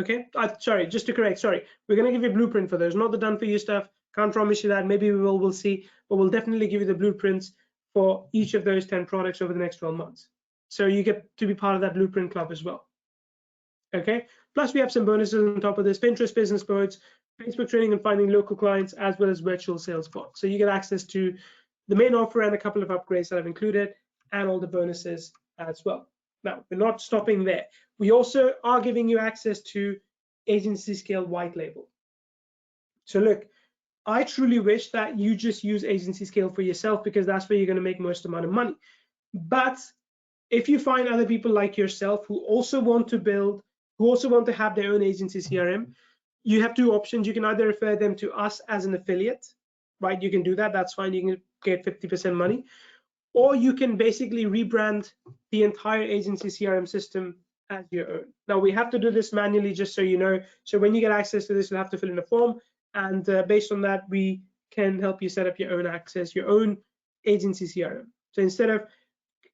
Okay, sorry, just to correct, sorry, we're going to give you a blueprint for those, not the done for you stuff. Can't promise you that. Maybe we will, we'll see, but we'll definitely give you the blueprints for each of those 10 products over the next 12 months. So you get to be part of that blueprint club as well. Okay, plus we have some bonuses on top of this: Pinterest business boards, Facebook training and finding local clients, as well as virtual sales bots. So you get access to the main offer and a couple of upgrades that I've included, and all the bonuses as well. Now, we're not stopping there. We also are giving you access to AgencyScale White Label. So look, I truly wish that you just use AgencyScale for yourself, because that's where you're going to make most amount of money. But if you find other people like yourself who also want to build, who also want to have their own agency CRM, you have two options. You can either refer them to us as an affiliate, right? You can do that. That's fine. You can get 50% money. Or you can basically rebrand the entire agency CRM system as your own. Now, we have to do this manually, just so you know. So when you get access to this, you'll have to fill in a form. And based on that, we can help you set up your own access, your own agency CRM. So instead of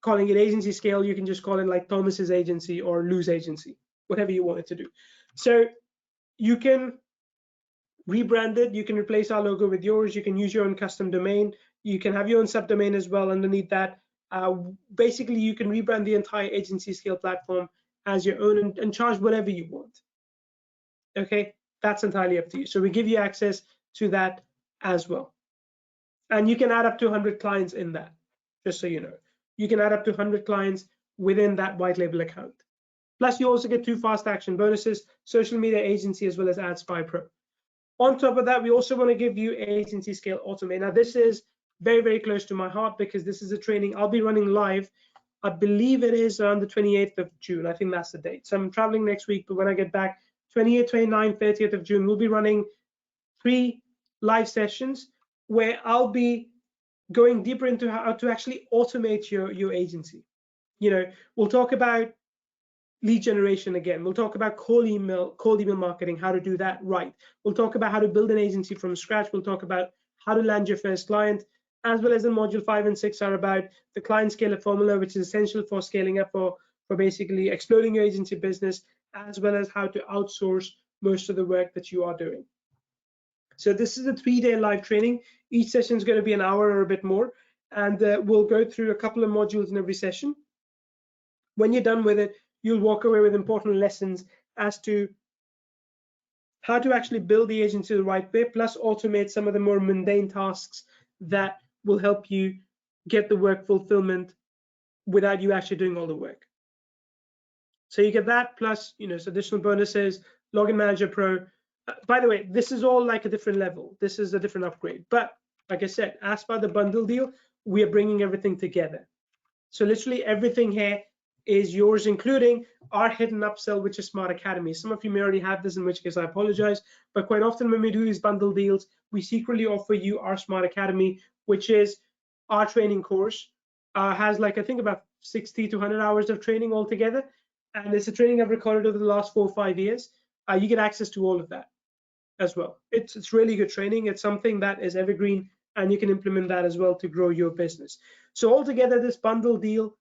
calling it AgencyScale, you can just call it like Thomas's agency or Lou's agency, whatever you want it to do. So you can rebrand it. You can replace our logo with yours. You can use your own custom domain. You can have your own subdomain as well underneath that. Basically, you can rebrand the entire AgencyScale platform as your own and charge whatever you want. Okay, that's entirely up to you. So we give you access to that as well. And you can add up to 100 clients in that, just so you know. You can add up to 100 clients within that white label account. Plus, you also get 2 fast action bonuses: social media agency as well as AdSpy Pro. On top of that, we also want to give you AgencyScale Automate. Now, this is very, very close to my heart, because this is a training I'll be running live. I believe it is around the 28th of June. I think that's the date. So I'm traveling next week, but when I get back, 28th, 29th, 30th of June, we'll be running 3 live sessions where I'll be going deeper into how to actually automate your agency. You know, we'll talk about lead generation again. We'll talk about cold email marketing, how to do that right. We'll talk about how to build an agency from scratch. We'll talk about how to land your first client, as well as in module 5 and 6 are about the client scaler formula, which is essential for scaling up, for basically exploding your agency business, as well as how to outsource most of the work that you are doing. So this is a 3-day live training. Each session is going to be an hour or a bit more, and we'll go through a couple of modules in every session. When you're done with it, you'll walk away with important lessons as to how to actually build the agency the right way, plus automate some of the more mundane tasks that will help you get the work fulfillment without you actually doing all the work. So you get that plus, additional bonuses, Login Manager Pro. By the way, this is all like a different level. This is a different upgrade. But like I said, as per the bundle deal, we are bringing everything together. So literally everything here is yours, including our hidden upsell, which is Smart Academy. Some of you may already have this, in which case I apologize. But quite often when we do these bundle deals, we secretly offer you our Smart Academy, which is our training course. Has like, I think about 60 to 100 hours of training altogether. And it's a training I've recorded over the last 4 or 5 years. You get access to all of that as well. It's really good training. It's something that is evergreen, and you can implement that as well to grow your business. So altogether, this bundle deal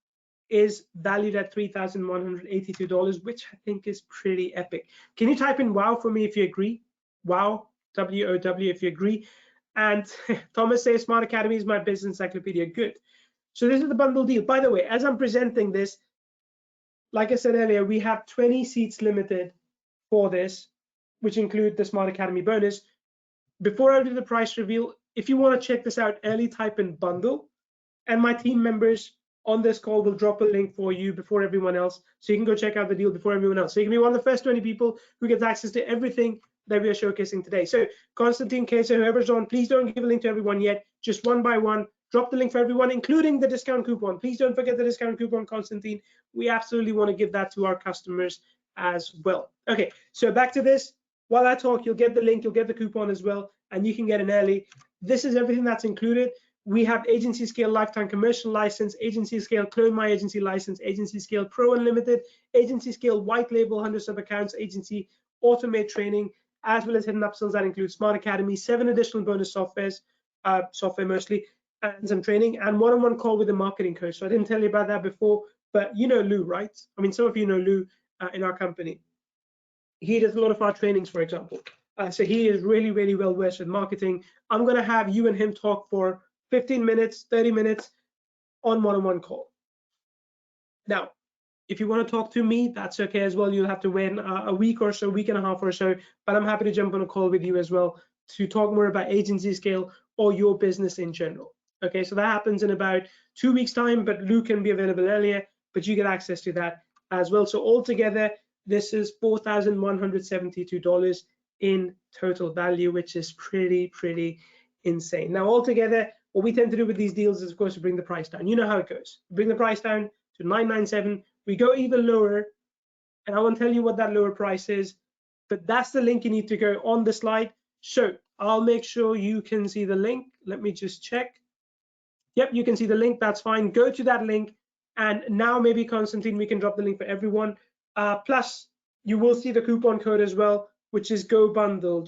is valued at $3,182, which I think is pretty epic. Can you type in wow for me if you agree? Wow, W-O-W, if you agree. And Thomas says Smart Academy is my business encyclopedia. Good. So this is the bundle deal. By the way, as I'm presenting this, like I said earlier, we have 20 seats limited for this, which include the Smart Academy bonus. Before I do the price reveal, if you want to check this out early, type in bundle, and my team members on this call will drop a link for you before everyone else, so you can go check out the deal before everyone else. So you can be one of the first 20 people who gets access to everything that we are showcasing today. So Constantine, Kesa, whoever's on, please don't give a link to everyone yet, just one by one. Drop the link for everyone, including the discount coupon. Please don't forget the discount coupon, Constantine. We absolutely want to give that to our customers as well. Okay, so back to this. While I talk, you'll get the link, you'll get the coupon as well, and you can get an early. This is everything that's included. We have AgencyScale Lifetime Commercial License, AgencyScale Clone My Agency License, AgencyScale Pro Unlimited, AgencyScale White Label 100 Sub Accounts, Agency Automate Training, as well as hidden upsells that include Smart Academy, 7 additional bonus softwares, software mostly, and some training, and one-on-one call with a marketing coach. So I didn't tell you about that before, but you know Lou, right? I mean, some of you know Lou in our company. He does a lot of our trainings, for example. So he is really, really well versed with marketing. I'm going to have you and him talk for 15 minutes, 30 minutes on one-on-one call. Now, if you want to talk to me, that's okay as well. You'll have to wait a week or so, week and a half or so, but I'm happy to jump on a call with you as well to talk more about AgencyScale or your business in general. Okay, so that happens in about 2 weeks' time, but Lou can be available earlier, but you get access to that as well. So altogether, this is $4,172 in total value, which is pretty insane. Now, altogether, what we tend to do with these deals is, of course, to bring the price down. You know how it goes. Bring the price down to $997. We go even lower, and I won't tell you what that lower price is, but that's the link you need to go on the slide. So I'll make sure you can see the link. Let me just check. Yep, you can see the link. That's fine. Go to that link, and now maybe Constantine, we can drop the link for everyone. Plus, you will see the coupon code as well, which is GOBUNDLE,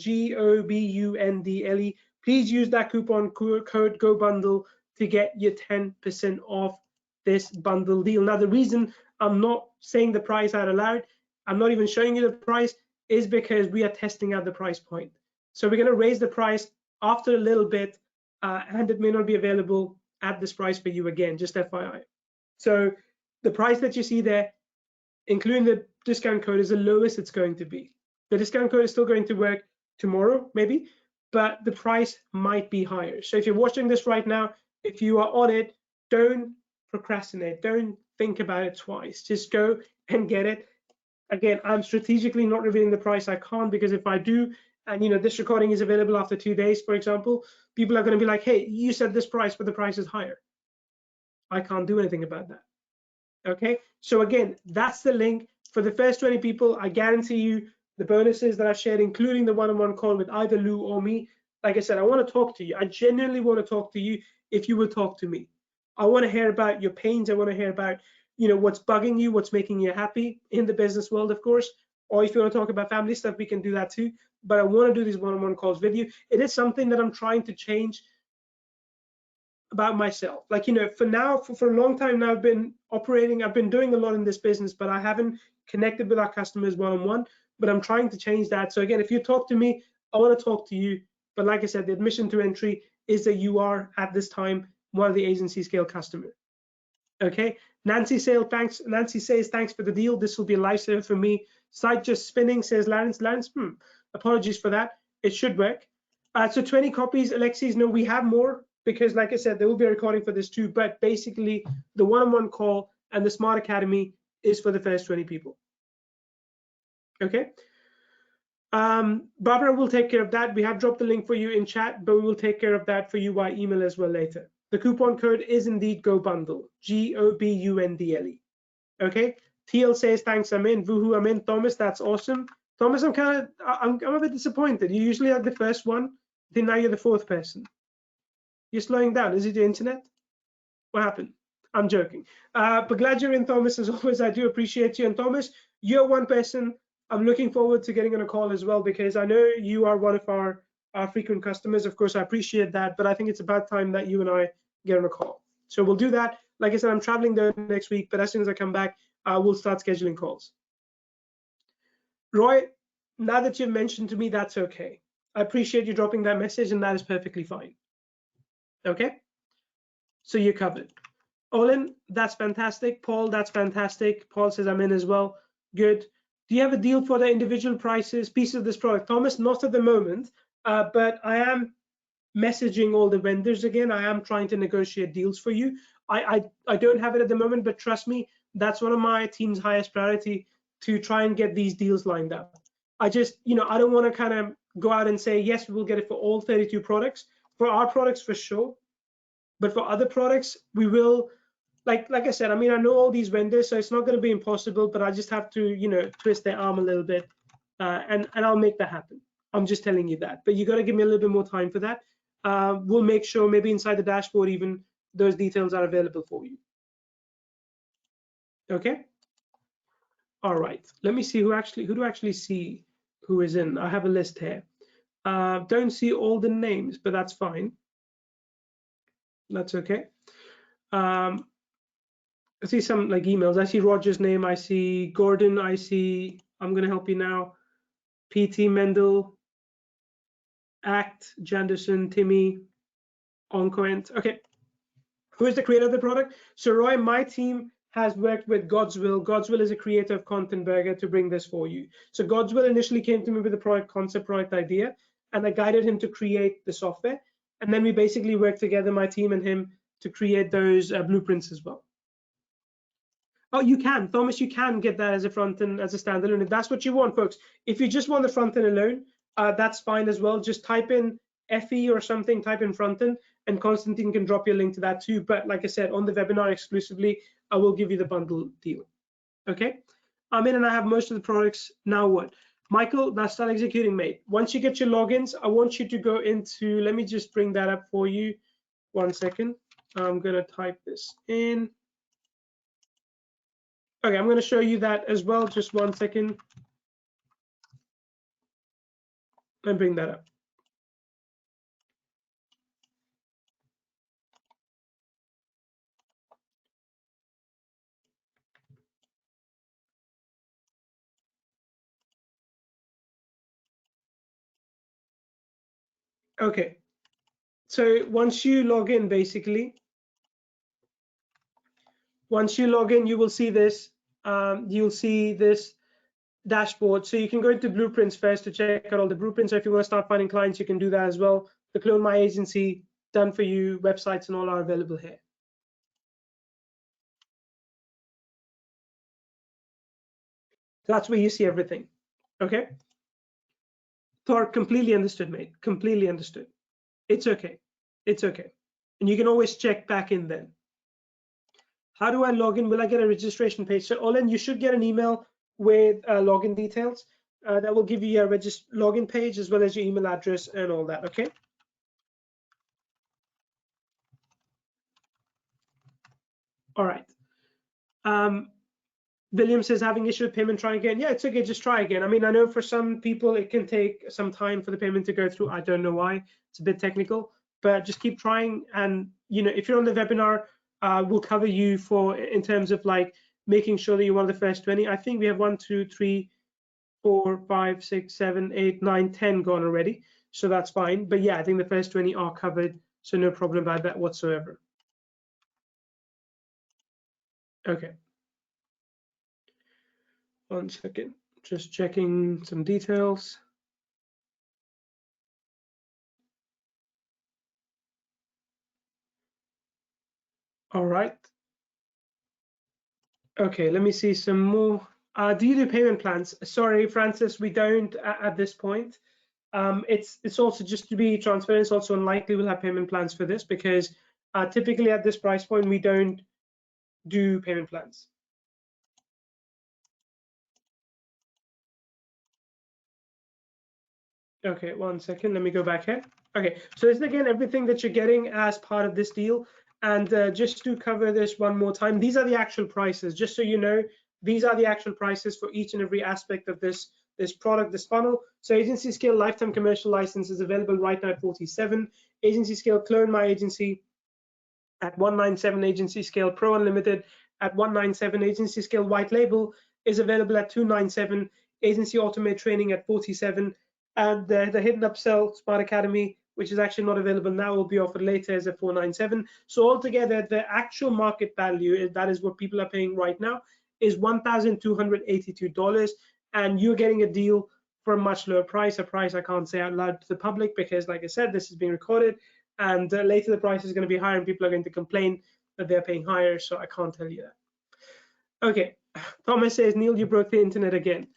GOBUNDLE. Please use that coupon code GOBUNDLE to get your 10% off this bundle deal. Now, the reason I'm not saying the price out loud, I'm not even showing you the price, is because we are testing out the price point. So we're going to raise the price after a little bit, and it may not be available at this price for you again, just FYI. So the price that you see there, including the discount code, is the lowest it's going to be. The discount code is still going to work tomorrow, maybe, but the price might be higher. So if you're watching this right now, if you are on it, don't procrastinate. Don't think about it twice. Just go and get it. Again, I'm strategically not revealing the price. I can't, because if I do, and this recording is available after 2 days, for example, people are going to be like, hey, you said this price, but the price is higher. I can't do anything about that. Okay, so again, that's the link. For the first 20 people, I guarantee you the bonuses that I've shared, including the one-on-one call with either Lou or me. Like I said, I want to talk to you. I genuinely want to talk to you if you will talk to me. I want to hear about your pains. I want to hear about, what's bugging you, what's making you happy in the business world, of course. Or if you want to talk about family stuff, we can do that too. But I want to do these one-on-one calls with you. It is something that I'm trying to change about myself. Like, for now, for a long time now, I've been doing a lot in this business, but I haven't connected with our customers one-on-one, but I'm trying to change that. So again, if you talk to me, I want to talk to you. But like I said, the admission to entry is that you are at this time one of the AgencyScale customers. Okay, Nancy says thanks for the deal. This will be a lifesaver for me. Site just spinning, says Lance, apologies for that. It should work. So 20 copies, Alexis. No, we have more. because like I said, there will be a recording for this too, but basically the one-on-one call and the Smart Academy is for the first 20 people. Okay. Barbara will take care of that. We have dropped the link for you in chat, but we will take care of that for you by email as well later. The coupon code is indeed GOBUNDLE, GOBUNDLE. Okay. TL says, thanks, I'm in. Woohoo, I'm in. Thomas, that's awesome. Thomas, I'm a bit disappointed. You usually are the first one, then now you're the fourth person. You're slowing down. Is it your internet? What happened? I'm joking. But glad you're in, Thomas, as always. I do appreciate you. And Thomas, you're one person I'm looking forward to getting on a call as well, because I know you are one of our frequent customers. Of course, I appreciate that, but I think it's about time that you and I get on a call. So we'll do that. Like I said, I'm traveling there next week, but as soon as I come back, we'll start scheduling calls. Roy, now that you've mentioned to me, that's okay. I appreciate you dropping that message, and that is perfectly fine. Okay? So you're covered. Olin, that's fantastic. Paul, that's fantastic. Paul says I'm in as well. Good. Do you have a deal for the individual prices, piece of this product? Thomas, not at the moment, but I am messaging all the vendors again. I am trying to negotiate deals for you. I don't have it at the moment, but trust me, that's one of my team's highest priority, to try and get these deals lined up. I just, I don't want to kind of go out and say, yes, we will get it for all 32 products. For our products, for sure. But for other products, we will, like I said, I mean, I know all these vendors, so it's not going to be impossible, but I just have to, twist their arm a little bit, and I'll make that happen. I'm just telling you that. But you got to give me a little bit more time for that. We'll make sure maybe inside the dashboard even those details are available for you. Okay. All right. Let me see who do I actually see who is in. I have a list here. Don't see all the names, but that's fine. That's okay. I see some like emails. I see Roger's name. I see Gordon. I see, I'm going to help you now. PT Mendel, Act, Janderson, Timmy, Oncoent. Okay. Who is the creator of the product? So Roy, my team has worked with Godswill. Godswill is a creator of Content Burger to bring this for you. So Godswill initially came to me with the product concept, product idea, and I guided him to create the software. And then we basically worked together, my team and him, to create those blueprints as well. Oh, you can, Thomas, you can get that as a front end, as a standalone, if that's what you want, folks. If you just want the front end alone, that's fine as well. Just type in FE or something, type in front end, and Constantine can drop your link to that too. But like I said, on the webinar exclusively, I will give you the bundle deal. Okay, I'm in and I have most of the products. Now what? Michael, now start executing, mate. Once you get your logins, I want you to go into, let me just bring that up for you. 1 second. I'm going to type this in. Okay, I'm going to show you that as well. Just 1 second. And bring that up. Okay, so once you log in, basically, once you log in, you will see this. You'll see this dashboard. So you can go into blueprints first to check out all the blueprints. So if you want to start finding clients, you can do that as well. The Clone My Agency, done for you, websites and all are available here. That's where you see everything. Okay. Thor, completely understood, mate. Completely understood. It's okay. It's okay. And you can always check back in then. How do I log in? Will I get a registration page? So Olin, you should get an email with login details that will give you a login page as well as your email address and all that. Okay. All right. William says having issue with payment, try again. Yeah, it's okay, just try again. I mean, I know for some people it can take some time for the payment to go through. I don't know why, it's a bit technical, but just keep trying. And if you're on the webinar, we'll cover you in terms of like making sure that you're one of the first 20. I think we have 1, 2, 3, 4, 5, 6, 7, 8, 9, 10 gone already, so that's fine. But yeah, I think the first 20 are covered, so no problem about that whatsoever. Okay. 1 second, just checking some details. All right. Okay, let me see some more. Do you do payment plans? Sorry, Francis, we don't at this point. It's also, just to be transparent, it's also unlikely we'll have payment plans for this, because typically at this price point we don't do payment plans. Okay, 1 second, let me go back here. Okay, so this is again everything that you're getting as part of this deal. And just to cover this one more time, these are the actual prices, just so you know. These are the actual prices for each and every aspect of this product, this funnel. So AgencyScale lifetime commercial license is available right now at 47. AgencyScale Clone My Agency at 197. AgencyScale Pro Unlimited at 197. AgencyScale White Label is available at 297. Agency Automate Training at 47. And the hidden upsell Smart Academy, which is actually not available now, will be offered later, as a 497. So altogether, the actual market value, that is what people are paying right now, is $1,282, and you're getting a deal for a much lower price, a price I can't say out loud to the public, because like I said, this is being recorded, and later the price is going to be higher and people are going to complain that they're paying higher, so I can't tell you that. Okay, Thomas says, Neil, you broke the internet again.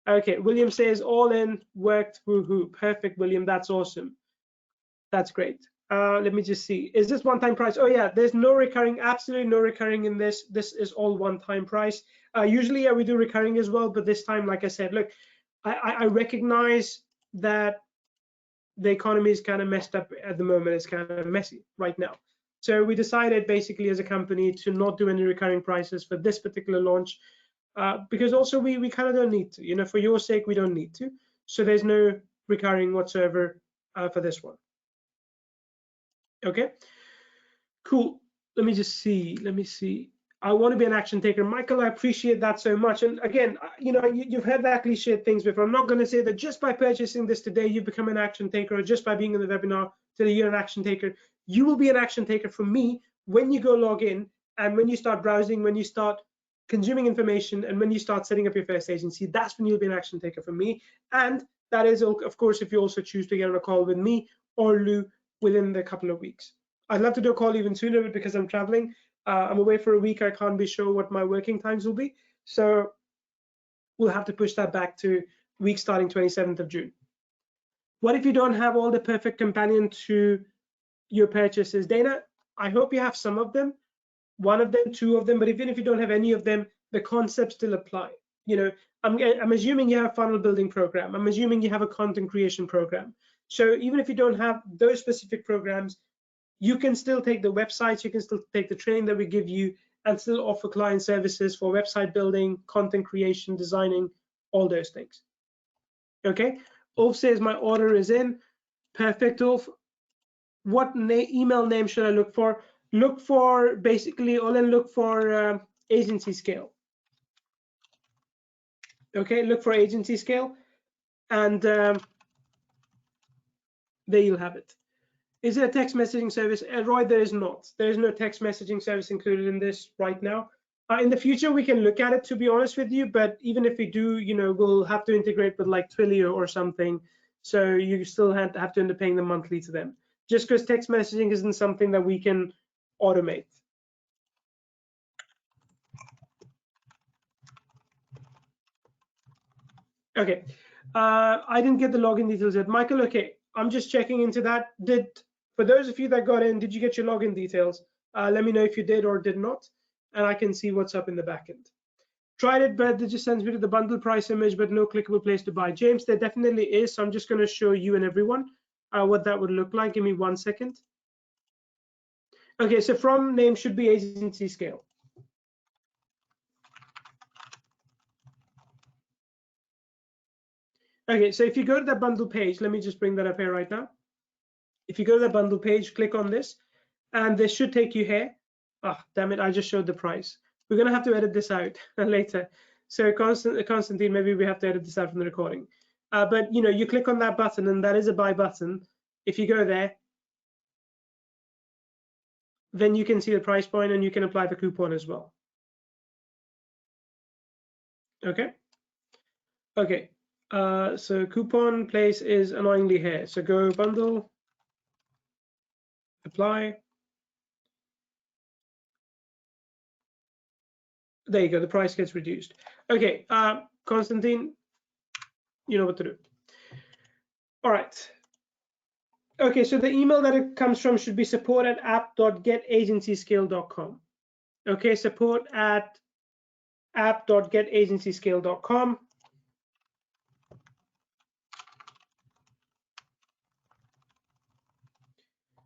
Okay, William says, all in, worked, woohoo. Perfect, William, that's awesome. That's great. Let me just see. Is this one-time price? Oh yeah, there's no recurring, absolutely no recurring in this. This is all one-time price. Usually, yeah, we do recurring as well, but this time, like I said, look, I recognize that the economy is kind of messed up at the moment. It's kind of messy right now. So we decided basically as a company to not do any recurring prices for this particular launch, because also we kind of don't need to, you know, for your sake, we don't need to. So there's no recurring whatsoever for this one. Okay, cool. Let me just see. Let me see. I want to be an action taker. Michael, I appreciate that so much. And again, you know, you've heard that cliche things before. I'm not going to say that just by purchasing this today, you become an action taker, or just by being in the webinar today, you're an action taker. You will be an action taker from me when you go log in, and when you start browsing, when you start consuming information, and when you start setting up your first agency. That's when you'll be an action taker from me. And that is, of course, if you also choose to get on a call with me or Lou within the couple of weeks. I'd love to do a call even sooner, but because I'm traveling, I'm away for a week, I can't be sure what my working times will be. So we'll have to push that back to week starting 27th of June. What if you don't have all the perfect companion to your purchases? Dana, I hope you have some of them, one of them, two of them, but even if you don't have any of them, the concepts still apply. You know, I'm assuming you have a funnel building program. I'm assuming you have a content creation program. So even if you don't have those specific programs, you can still take the websites, you can still take the training that we give you, and still offer client services for website building, content creation, designing, all those things. Okay, Ulf says my order is in. Perfect, Ulf. What email name should I look for? Look for, basically, look for AgencyScale. Okay, look for AgencyScale, and there you'll have it. Is it a text messaging service? Roy, there is not. There is no text messaging service included in this right now. In the future, we can look at it, to be honest with you, but even if we do, you know, we'll have to integrate with like Twilio or something. So you still have to end up paying them monthly to them, just because text messaging isn't something that we can automate. Okay, I didn't get the login details yet. Michael, okay, I'm just checking into that. For those of you that got in, did you get your login details? Let me know if you did or did not, and I can see what's up in the backend. Tried it, but it just sends me to the bundle price image, but no clickable place to buy. James, there definitely is, so I'm just going to show you and everyone what that would look like. Give me 1 second. Okay, so from name should be AgencyScale. Okay, so if you go to that bundle page, let me just bring that up here right now. If you go to the bundle page, click on this, and this should take you here. Ah, damn it, I just showed the price. We're gonna have to edit this out later. So Constantine, maybe we have to edit this out from the recording. But you know, you click on that button, and that is a buy button. If you go there, then you can see the price point, and you can apply the coupon as well. Okay. Okay. So coupon place is annoyingly here. So go bundle, apply. There you go, the price gets reduced. Okay, Konstantin, you know what to do. All right. Okay, so the email that it comes from should be support@app.getagencyscale.com. Okay, support@app.getagencyscale.com.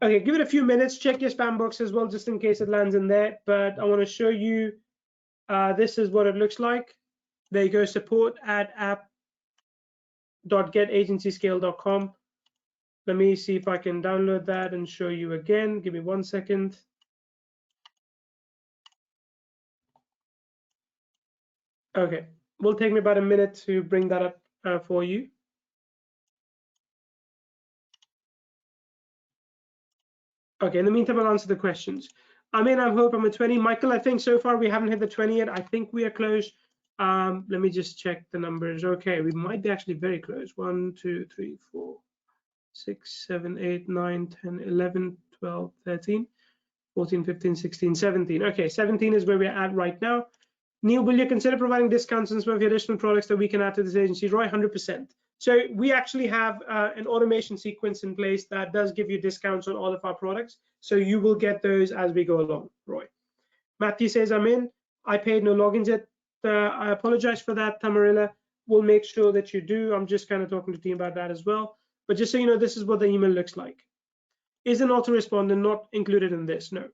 Okay, give it a few minutes. Check your spam box as well, just in case it lands in there. But I want to show you, this is what it looks like. There you go, support@app.getagencyscale.com. Let me see if I can download that and show you again. Give me 1 second. Okay, will take me about a minute to bring that up for you. Okay, in the meantime, I'll answer the questions. I hope I'm at 20. Michael, I think so far we haven't hit the 20 yet. I think we are close. Let me just check the numbers. Okay, we might be actually very close. 1, 2, 3, 4, 6, 7, 8, 9, 10, 11, 12, 13, 14, 15, 16, 17. Okay, 17 is where we're at right now. Neil, will you consider providing discounts on some of the additional products that we can add to this agency? Roy, 100%. So we actually have an automation sequence in place that does give you discounts on all of our products. So you will get those as we go along, Roy. Matthew says, I'm in. I paid no logins yet. I apologize for that, Tamarilla. We'll make sure that you do. I'm just kind of talking to the team about that as well. But just so you know, this is what the email looks like. Is an autoresponder not included in this? No.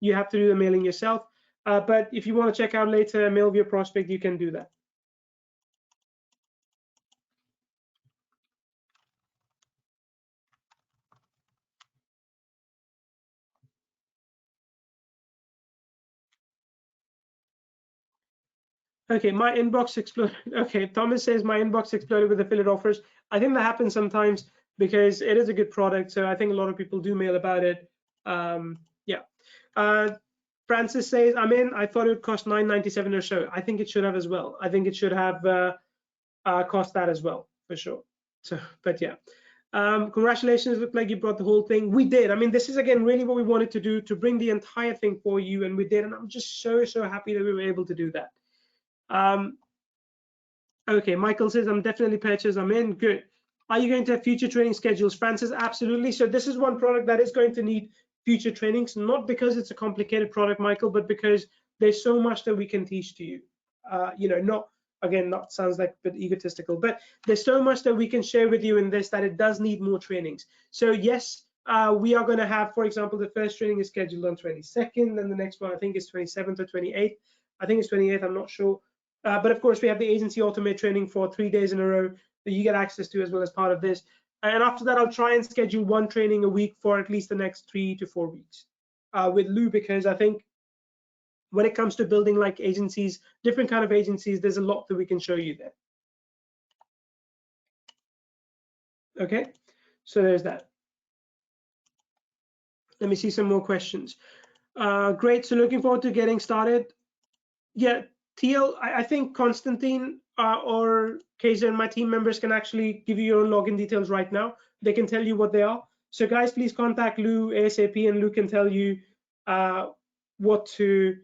You have to do the mailing yourself. But if you want to check out later, mail via prospect, you can do that. Okay, my inbox exploded. Okay, Thomas says my inbox exploded with affiliate offers. I think that happens sometimes because it is a good product. So I think a lot of people do mail about it. Yeah. Francis says, I'm in. I thought it would cost $9.97 or so. I think it should have as well. I think it should have cost that as well, for sure. So, but yeah. Congratulations, look like you brought the whole thing. We did. This is again really what we wanted to do, to bring the entire thing for you, and we did. And I'm just so happy that we were able to do that. Okay, Michael says, I'm definitely purchased. I'm in. Good. Are you going to have future training schedules? Francis, absolutely. So this is one product that is going to need future trainings, not because it's a complicated product, Michael, but because there's so much that we can teach to you. Not sounds like a bit egotistical, but there's so much that we can share with you in this that it does need more trainings. So yes, we are going to have, for example, the first training is scheduled on 22nd, and the next one I think is 27th or 28th. I think it's 28th, I'm not sure. But of course, we have the agency automate training for 3 days in a row that you get access to as well as part of this. And after that, I'll try and schedule one training a week for at least the next 3 to 4 weeks with Lou, because I think when it comes to building like agencies, different kind of agencies, there's a lot that we can show you there. Okay, so there's that. Let me see some more questions. Great, so looking forward to getting started. Yeah, TL, I think Konstantin or Kaiser and my team members can actually give you your own login details right now. They can tell you what they are. So guys, please contact Lou ASAP, and Lou can tell you what to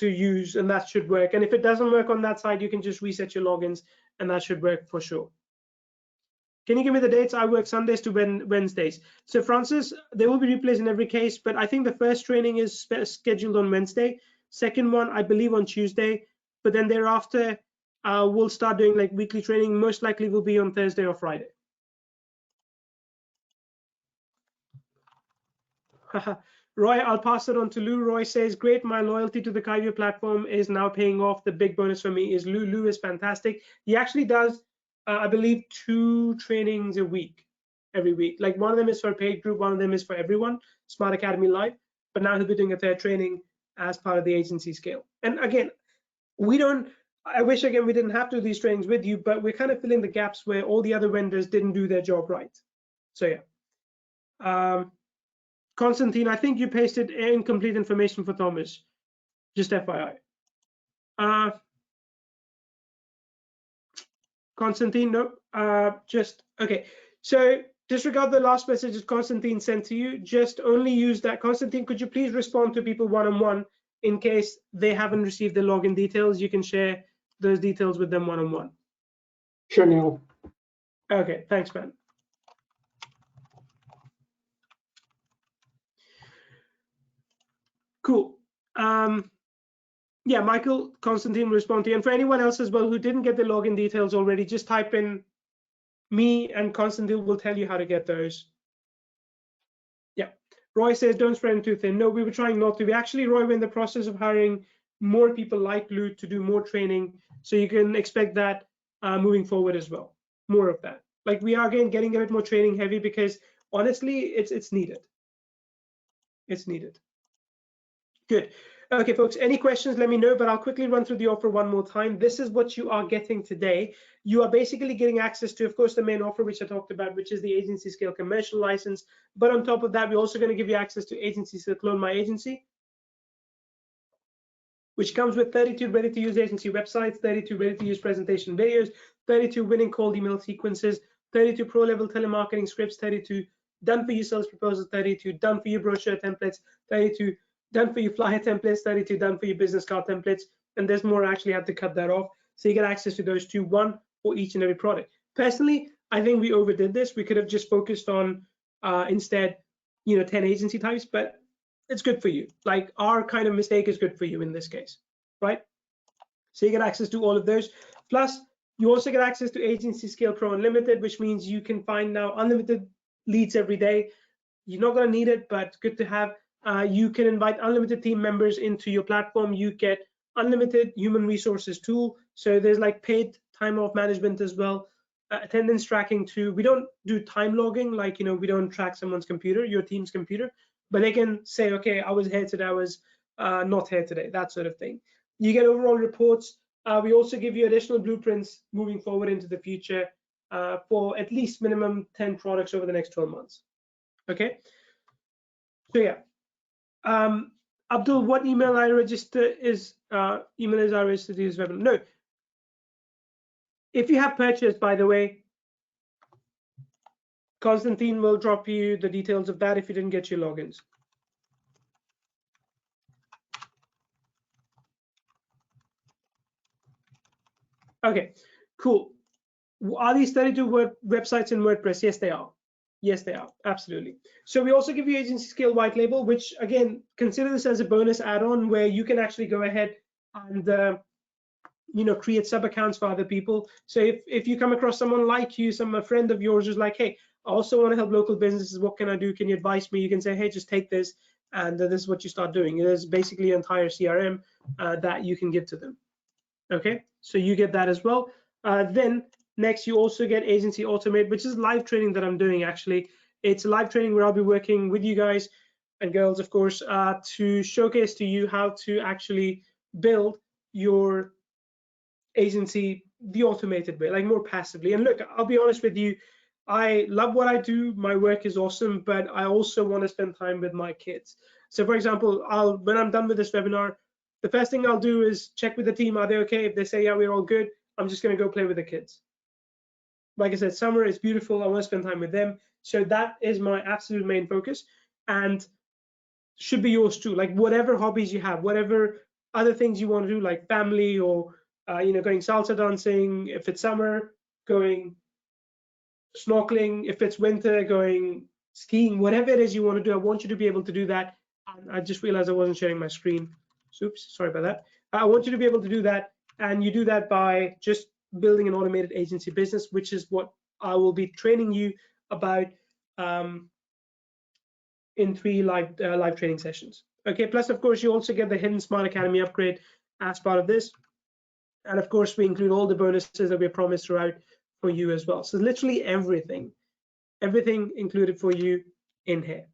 use, and that should work. And if it doesn't work on that side, you can just reset your logins, and that should work for sure. Can you give me the dates? I work Sundays to Wednesdays. So Francis, there will be replays in every case, but I think the first training is scheduled on Wednesday. Second one, I believe, on Tuesday. But then thereafter, we'll start doing like weekly training. Most likely will be on Thursday or Friday. Roy, I'll pass it on to Lou. Roy says, great, my loyalty to the Kyvio platform is now paying off. The big bonus for me is Lou. Lou is fantastic. He actually does, I believe, 2 trainings a week, every week. Like one of them is for a paid group, one of them is for everyone, Smart Academy Live. But now he'll be doing a 3rd training as part of the agency scale. And again, I wish again we didn't have to do these trainings with you, but we're kind of filling the gaps where all the other vendors didn't do their job right. So yeah. Konstantin, I think you pasted incomplete information for Thomas, just FYI. Konstantin, no, okay. So disregard the last message that Konstantin sent to you. Just only use that. Konstantin, could you please respond to people one-on-one in case they haven't received the login details, you can share those details with them one-on-one. Sure, Neil. Okay, thanks, man. Cool. Yeah, Michael, Constantine will respond to you. And for anyone else as well who didn't get the login details already, just type in me and Constantine will tell you how to get those. Yeah. Roy says, don't spread them too thin. No, we were trying not to. We actually, Roy, we're in the process of hiring more people like Lou to do more training. So you can expect that moving forward as well. More of that. Like we are again getting a bit more training heavy because honestly, it's needed. It's needed. Good. Okay, folks, any questions, let me know, but I'll quickly run through the offer one more time. This is what you are getting today. You are basically getting access to, of course, the main offer, which I talked about, which is the AgencyScale Commercial license. But on top of that, we're also going to give you access to AgencyScale Clone My Agency, which comes with 32 ready-to-use agency websites, 32 ready-to-use presentation videos, 32 winning cold email sequences, 32 pro-level telemarketing scripts, 32 done-for-you sales proposals, 32 done-for-you brochure templates, 32 done-for-you flyer templates, 32 done-for-you business card templates, and there's more. I actually had to cut that off. So you get access to those two, one for each and every product. Personally, I think we overdid this. We could have just focused on instead, 10 agency types, but it's good for you. Like our kind of mistake is good for you in this case, right? So you get access to all of those. Plus, you also get access to AgencyScale Pro Unlimited, which means you can find now unlimited leads every day. You're not going to need it, but good to have. You can invite unlimited team members into your platform. You get unlimited human resources tool. So there's like paid time off management as well. Attendance tracking too. We don't do time logging, like, we don't track someone's computer, your team's computer, but they can say, okay, I was here today, I was not here today, that sort of thing. You get overall reports. We also give you additional blueprints moving forward into the future for at least minimum 10 products over the next 12 months. Okay. So yeah. Abdul, what email I register is I registered to use webinar? No. If you have purchased, by the way, Constantine will drop you the details of that if you didn't get your logins. Okay, cool. Are these 32 websites in WordPress? Yes, they are. Yes, they are. Absolutely. So we also give you AgencyScale White Label, which again, consider this as a bonus add-on where you can actually go ahead and create sub accounts for other people. So if you come across someone like you, a friend of yours who's like, hey, I also want to help local businesses, what can I do? Can you advise me? You can say, hey, just take this, and this is what you start doing. There's basically an entire CRM that you can give to them. Okay, so you get that as well. Then next, you also get Agency Automate, which is live training that I'm doing actually. It's a live training where I'll be working with you guys and girls, of course, to showcase to you how to actually build your agency the automated way, like more passively. And look, I'll be honest with you, I love what I do. My work is awesome, but I also want to spend time with my kids. So for example, when I'm done with this webinar, the first thing I'll do is check with the team. Are they okay? If they say, yeah, we're all good, I'm just going to go play with the kids. Like I said, summer is beautiful. I want to spend time with them. So that is my absolute main focus, and should be yours too. Like whatever hobbies you have, whatever other things you want to do, like family or going salsa dancing. If it's summer, going snorkeling. If it's winter, going skiing. Whatever it is you want to do, I want you to be able to do that. And I just realized I wasn't sharing my screen. Oops, sorry about that. I want you to be able to do that, and you do that by just building an automated agency business, which is what I will be training you about in 3 live training sessions. Okay, plus of course you also get the Hidden Smart Academy upgrade as part of this, and of course we include all the bonuses that we promised throughout for you as well. So literally everything included for you in here.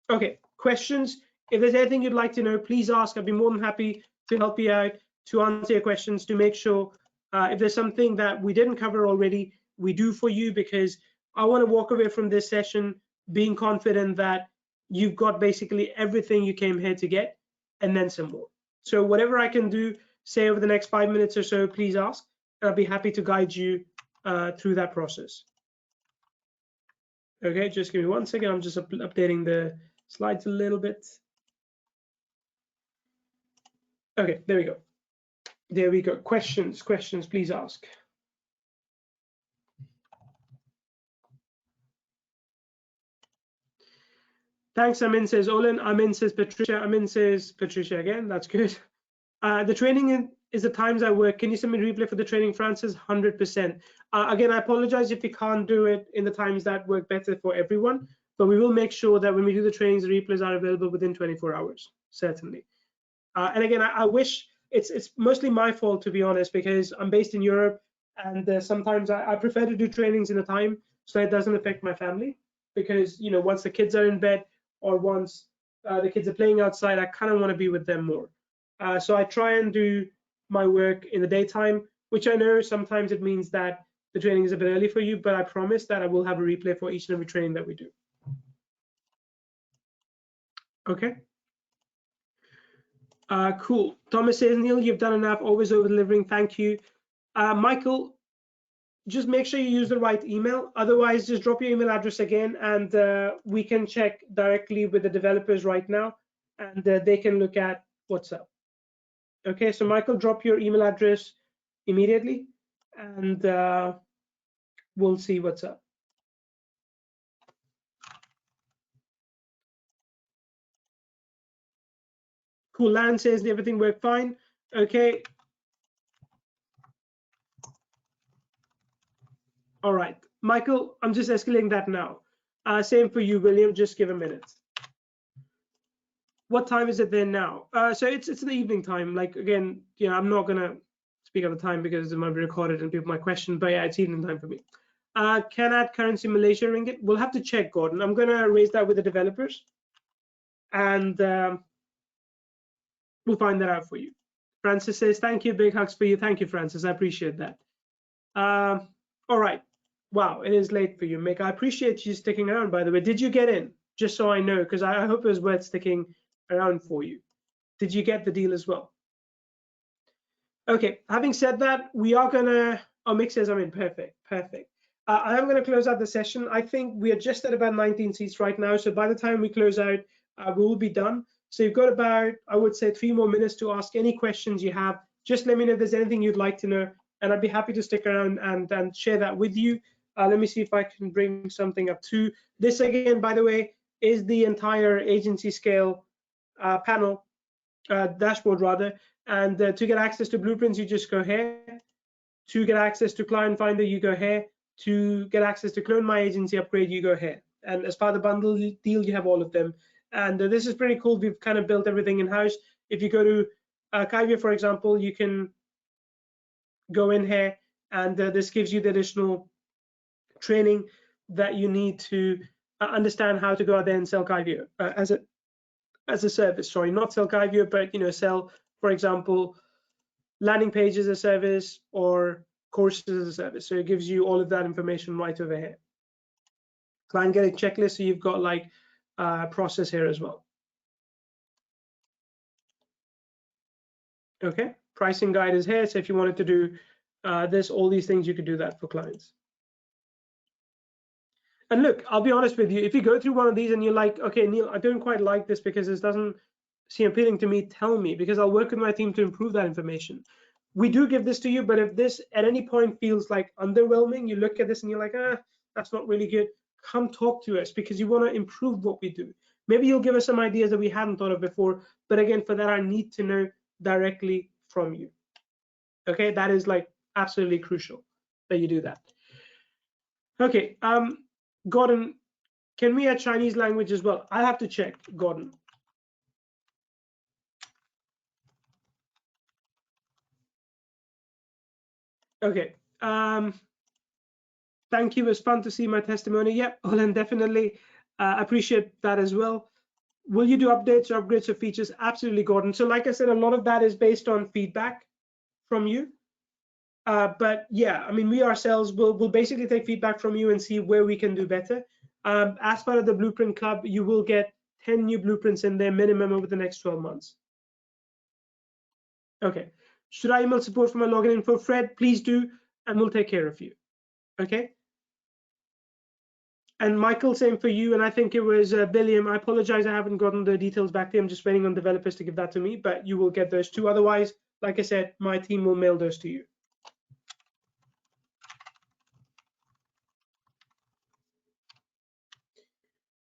Okay, questions? If there's anything you'd like to know, please ask. I'd be more than happy to help you out, to answer your questions, to make sure if there's something that we didn't cover already, we do for you, because I want to walk away from this session being confident that you've got basically everything you came here to get, and then some more. So whatever I can do, say over the next 5 minutes or so, please ask, and I'll be happy to guide you through that process. Okay, just give me 1 second. I'm just updating the slides a little bit. Okay, there we go. There we go. Questions, please ask. Thanks, Amin says Olin. Amin says Patricia. Amin says Patricia again. That's good. The training is the times I work. Can you send me replay for the training, Francis? 100%. Again, I apologize if we can't do it in the times that work better for everyone, but we will make sure that when we do the trainings, the replays are available within 24 hours, certainly. And again, I wish it's mostly my fault, to be honest, because I'm based in Europe, and sometimes I prefer to do trainings in a time so it doesn't affect my family, because once the kids are in bed or once the kids are playing outside, I kind of want to be with them more. So I try and do my work in the daytime, which I know sometimes it means that the training is a bit early for you, but I promise that I will have a replay for each and every training that we do. Okay. Cool. Thomas says, Neil, you've done enough, always over delivering. Thank you. Michael, just make sure you use the right email. Otherwise, just drop your email address again, and we can check directly with the developers right now, and they can look at what's up. Okay, so Michael, drop your email address immediately, and we'll see what's up. Cool. Lan says everything worked fine. Okay. All right, Michael, I'm just escalating that now. Same for you, William. Just give a minute. What time is it there now? So it's in the evening time. Like, again, I'm not gonna speak at the time because it might be recorded and people might question, but yeah, it's evening time for me. Can add currency Malaysia ringgit? We'll have to check, Gordon. I'm gonna raise that with the developers, and we'll find that out for you. Francis says, thank you, big hugs for you. Thank you, Francis, I appreciate that. All right, wow, it is late for you, Mick. I appreciate you sticking around, by the way. Did you get in? Just so I know, because I hope it was worth sticking around for you. Did you get the deal as well? Okay, having said that, we are gonna, Mick says I'm in, perfect. I am gonna close out the session. I think we are just at about 19 seats right now, so by the time we close out, we will be done. So you've got about, I would say, 3 more minutes to ask any questions you have. Just let me know if there's anything you'd like to know, and I'd be happy to stick around and share that with you. Let me see if I can bring something up too. This, again, by the way, is the entire AgencyScale panel, dashboard rather. And to get access to blueprints, you just go here. To get access to Client Finder, you go here. To get access to Clone My Agency Upgrade, you go here. And as part of the bundle deal, you have all of them. And this is pretty cool. We've kind of built everything in-house. If you go to Kyvia, for example, you can go in here, and this gives you the additional training that you need to understand how to go out there and sell Kyvia as a service. Sorry, not sell Kyvia, but sell, for example, landing pages as a service or courses as a service. So it gives you all of that information right over here. Client getting checklist, so you've got like process here as well. Okay, pricing guide is here. So if you wanted to do all these things, you could do that for clients. And look, I'll be honest with you, if you go through one of these and you're like, okay, Neil, I don't quite like this because this doesn't seem appealing to me, tell me, because I'll work with my team to improve that information. We do give this to you, but if this at any point feels like underwhelming, you look at this and you're like, that's not really good, come talk to us, because you want to improve what we do. Maybe you'll give us some ideas that we hadn't thought of before, but again, for that, I need to know directly from you. Okay, that is like absolutely crucial that you do that. Okay, Gordon, can we add Chinese language as well? I'll have to check, Gordon. Okay, thank you. It was fun to see my testimony. Yep, Olen, definitely appreciate that as well. Will you do updates or upgrades of features? Absolutely, Gordon. So like I said, a lot of that is based on feedback from you. But yeah, I mean, we ourselves will basically take feedback from you and see where we can do better. As part of the Blueprint Club, you will get 10 new blueprints in there minimum over the next 12 months. Okay, should I email support for my login info? Fred, please do, and we'll take care of you. Okay. And Michael, same for you. And I think it was Billiam. I apologize, I haven't gotten the details back to you. I'm just waiting on developers to give that to me, but you will get those too. Otherwise, like I said, my team will mail those to you.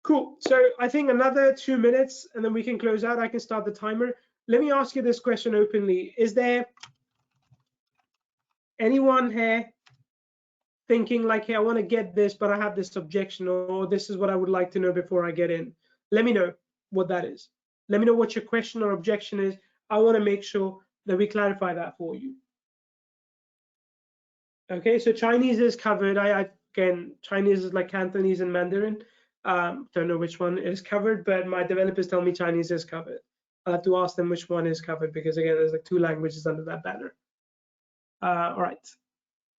Cool. So I think another 2 minutes and then we can close out. I can start the timer. Let me ask you this question openly. Is there anyone here thinking like, hey, I want to get this, but I have this objection, or this is what I would like to know before I get in? Let me know what that is. Let me know what your question or objection is. I want to make sure that we clarify that for you. Okay, so Chinese is covered. Again, Chinese is like Cantonese and Mandarin. Don't know which one is covered, but my developers tell me Chinese is covered. I have to ask them which one is covered because again, there's like 2 languages under that banner. All right.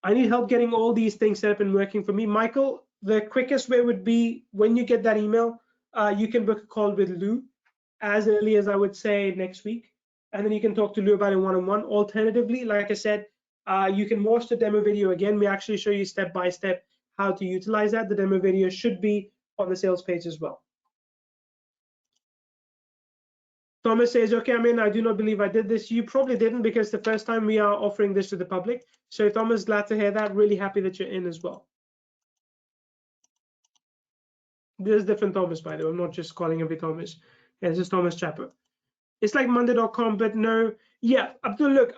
I need help getting all these things set up and working for me. Michael, the quickest way would be when you get that email, you can book a call with Lou as early as I would say next week. And then you can talk to Lou about it one-on-one. Alternatively, like I said, you can watch the demo video again. We actually show you step by step how to utilize that. The demo video should be on the sales page as well. Thomas says, okay, I do not believe I did this. You probably didn't because the first time we are offering this to the public. So Thomas, glad to hear that. Really happy that you're in as well. There's different Thomas, by the way. I'm not just calling every Thomas. Yeah, this is Thomas Chapper. It's like Monday.com, but no. Yeah, Abdul, look,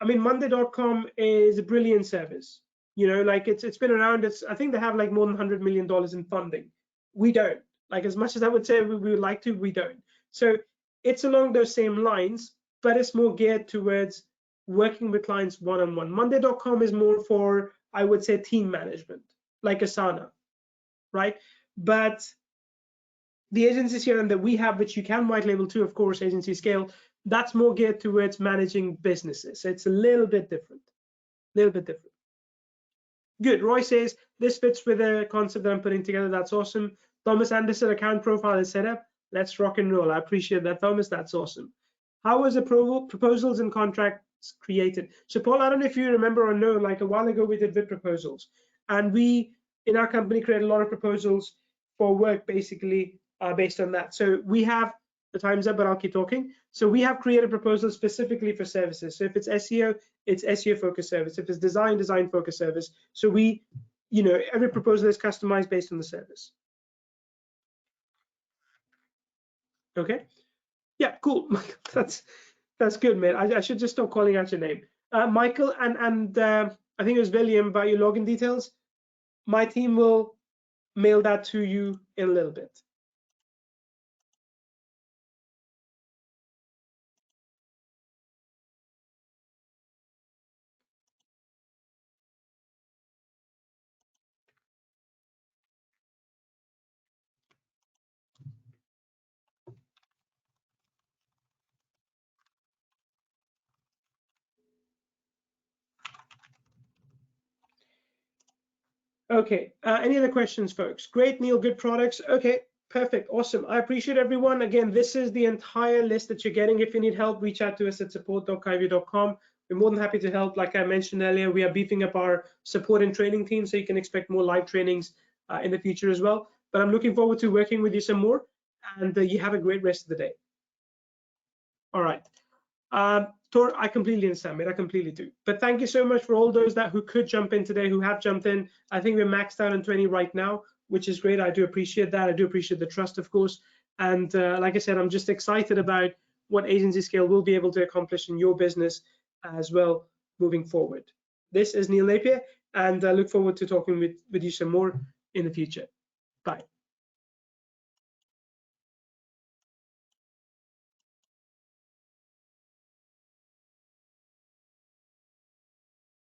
Monday.com is a brilliant service. You know, like it's been around. I think they have like more than $100 million in funding. We don't. Like as much as I would say we would like to, we don't. So it's along those same lines, but it's more geared towards working with clients one-on-one. Monday.com is more for, I would say, team management, like Asana, right? But the agency CRM that we have, which you can white label too, of course, AgencyScale, that's more geared towards managing businesses. So it's a little bit different, Good. Roy says, this fits with the concept that I'm putting together. That's awesome. Thomas Anderson, account profile is set up. Let's rock and roll. I appreciate that, Thomas. That's awesome. How was the proposals and contracts created? So Paul, I don't know if you remember or know, like a while ago we did bid proposals. And we, in our company, created a lot of proposals for work, basically, based on that. So we have, the time's up, but I'll keep talking. So we have created proposals specifically for services. So if it's SEO, it's SEO focused service. If it's design focused service. So we, every proposal is customized based on the service. Okay. Yeah, cool. That's good, man. I should just stop calling out your name. Michael, and I think it was William about your login details. My team will mail that to you in a little bit. Okay, any other questions, folks? Great, Neil, good products. Okay, perfect, awesome. I appreciate everyone. Again, this is the entire list that you're getting. If you need help, reach out to us at support.kyview.com. We're more than happy to help. Like I mentioned earlier, we are beefing up our support and training team, so you can expect more live trainings in the future as well. But I'm looking forward to working with you some more, and you have a great rest of the day. All right. Tor, I completely understand, mate. I completely do. But thank you so much for all those who could jump in today, who have jumped in. I think we're maxed out on 20 right now, which is great. I do appreciate that. I do appreciate the trust, of course. And like I said, I'm just excited about what AgencyScale will be able to accomplish in your business as well moving forward. This is Neil Napier, and I look forward to talking with you some more in the future. Bye.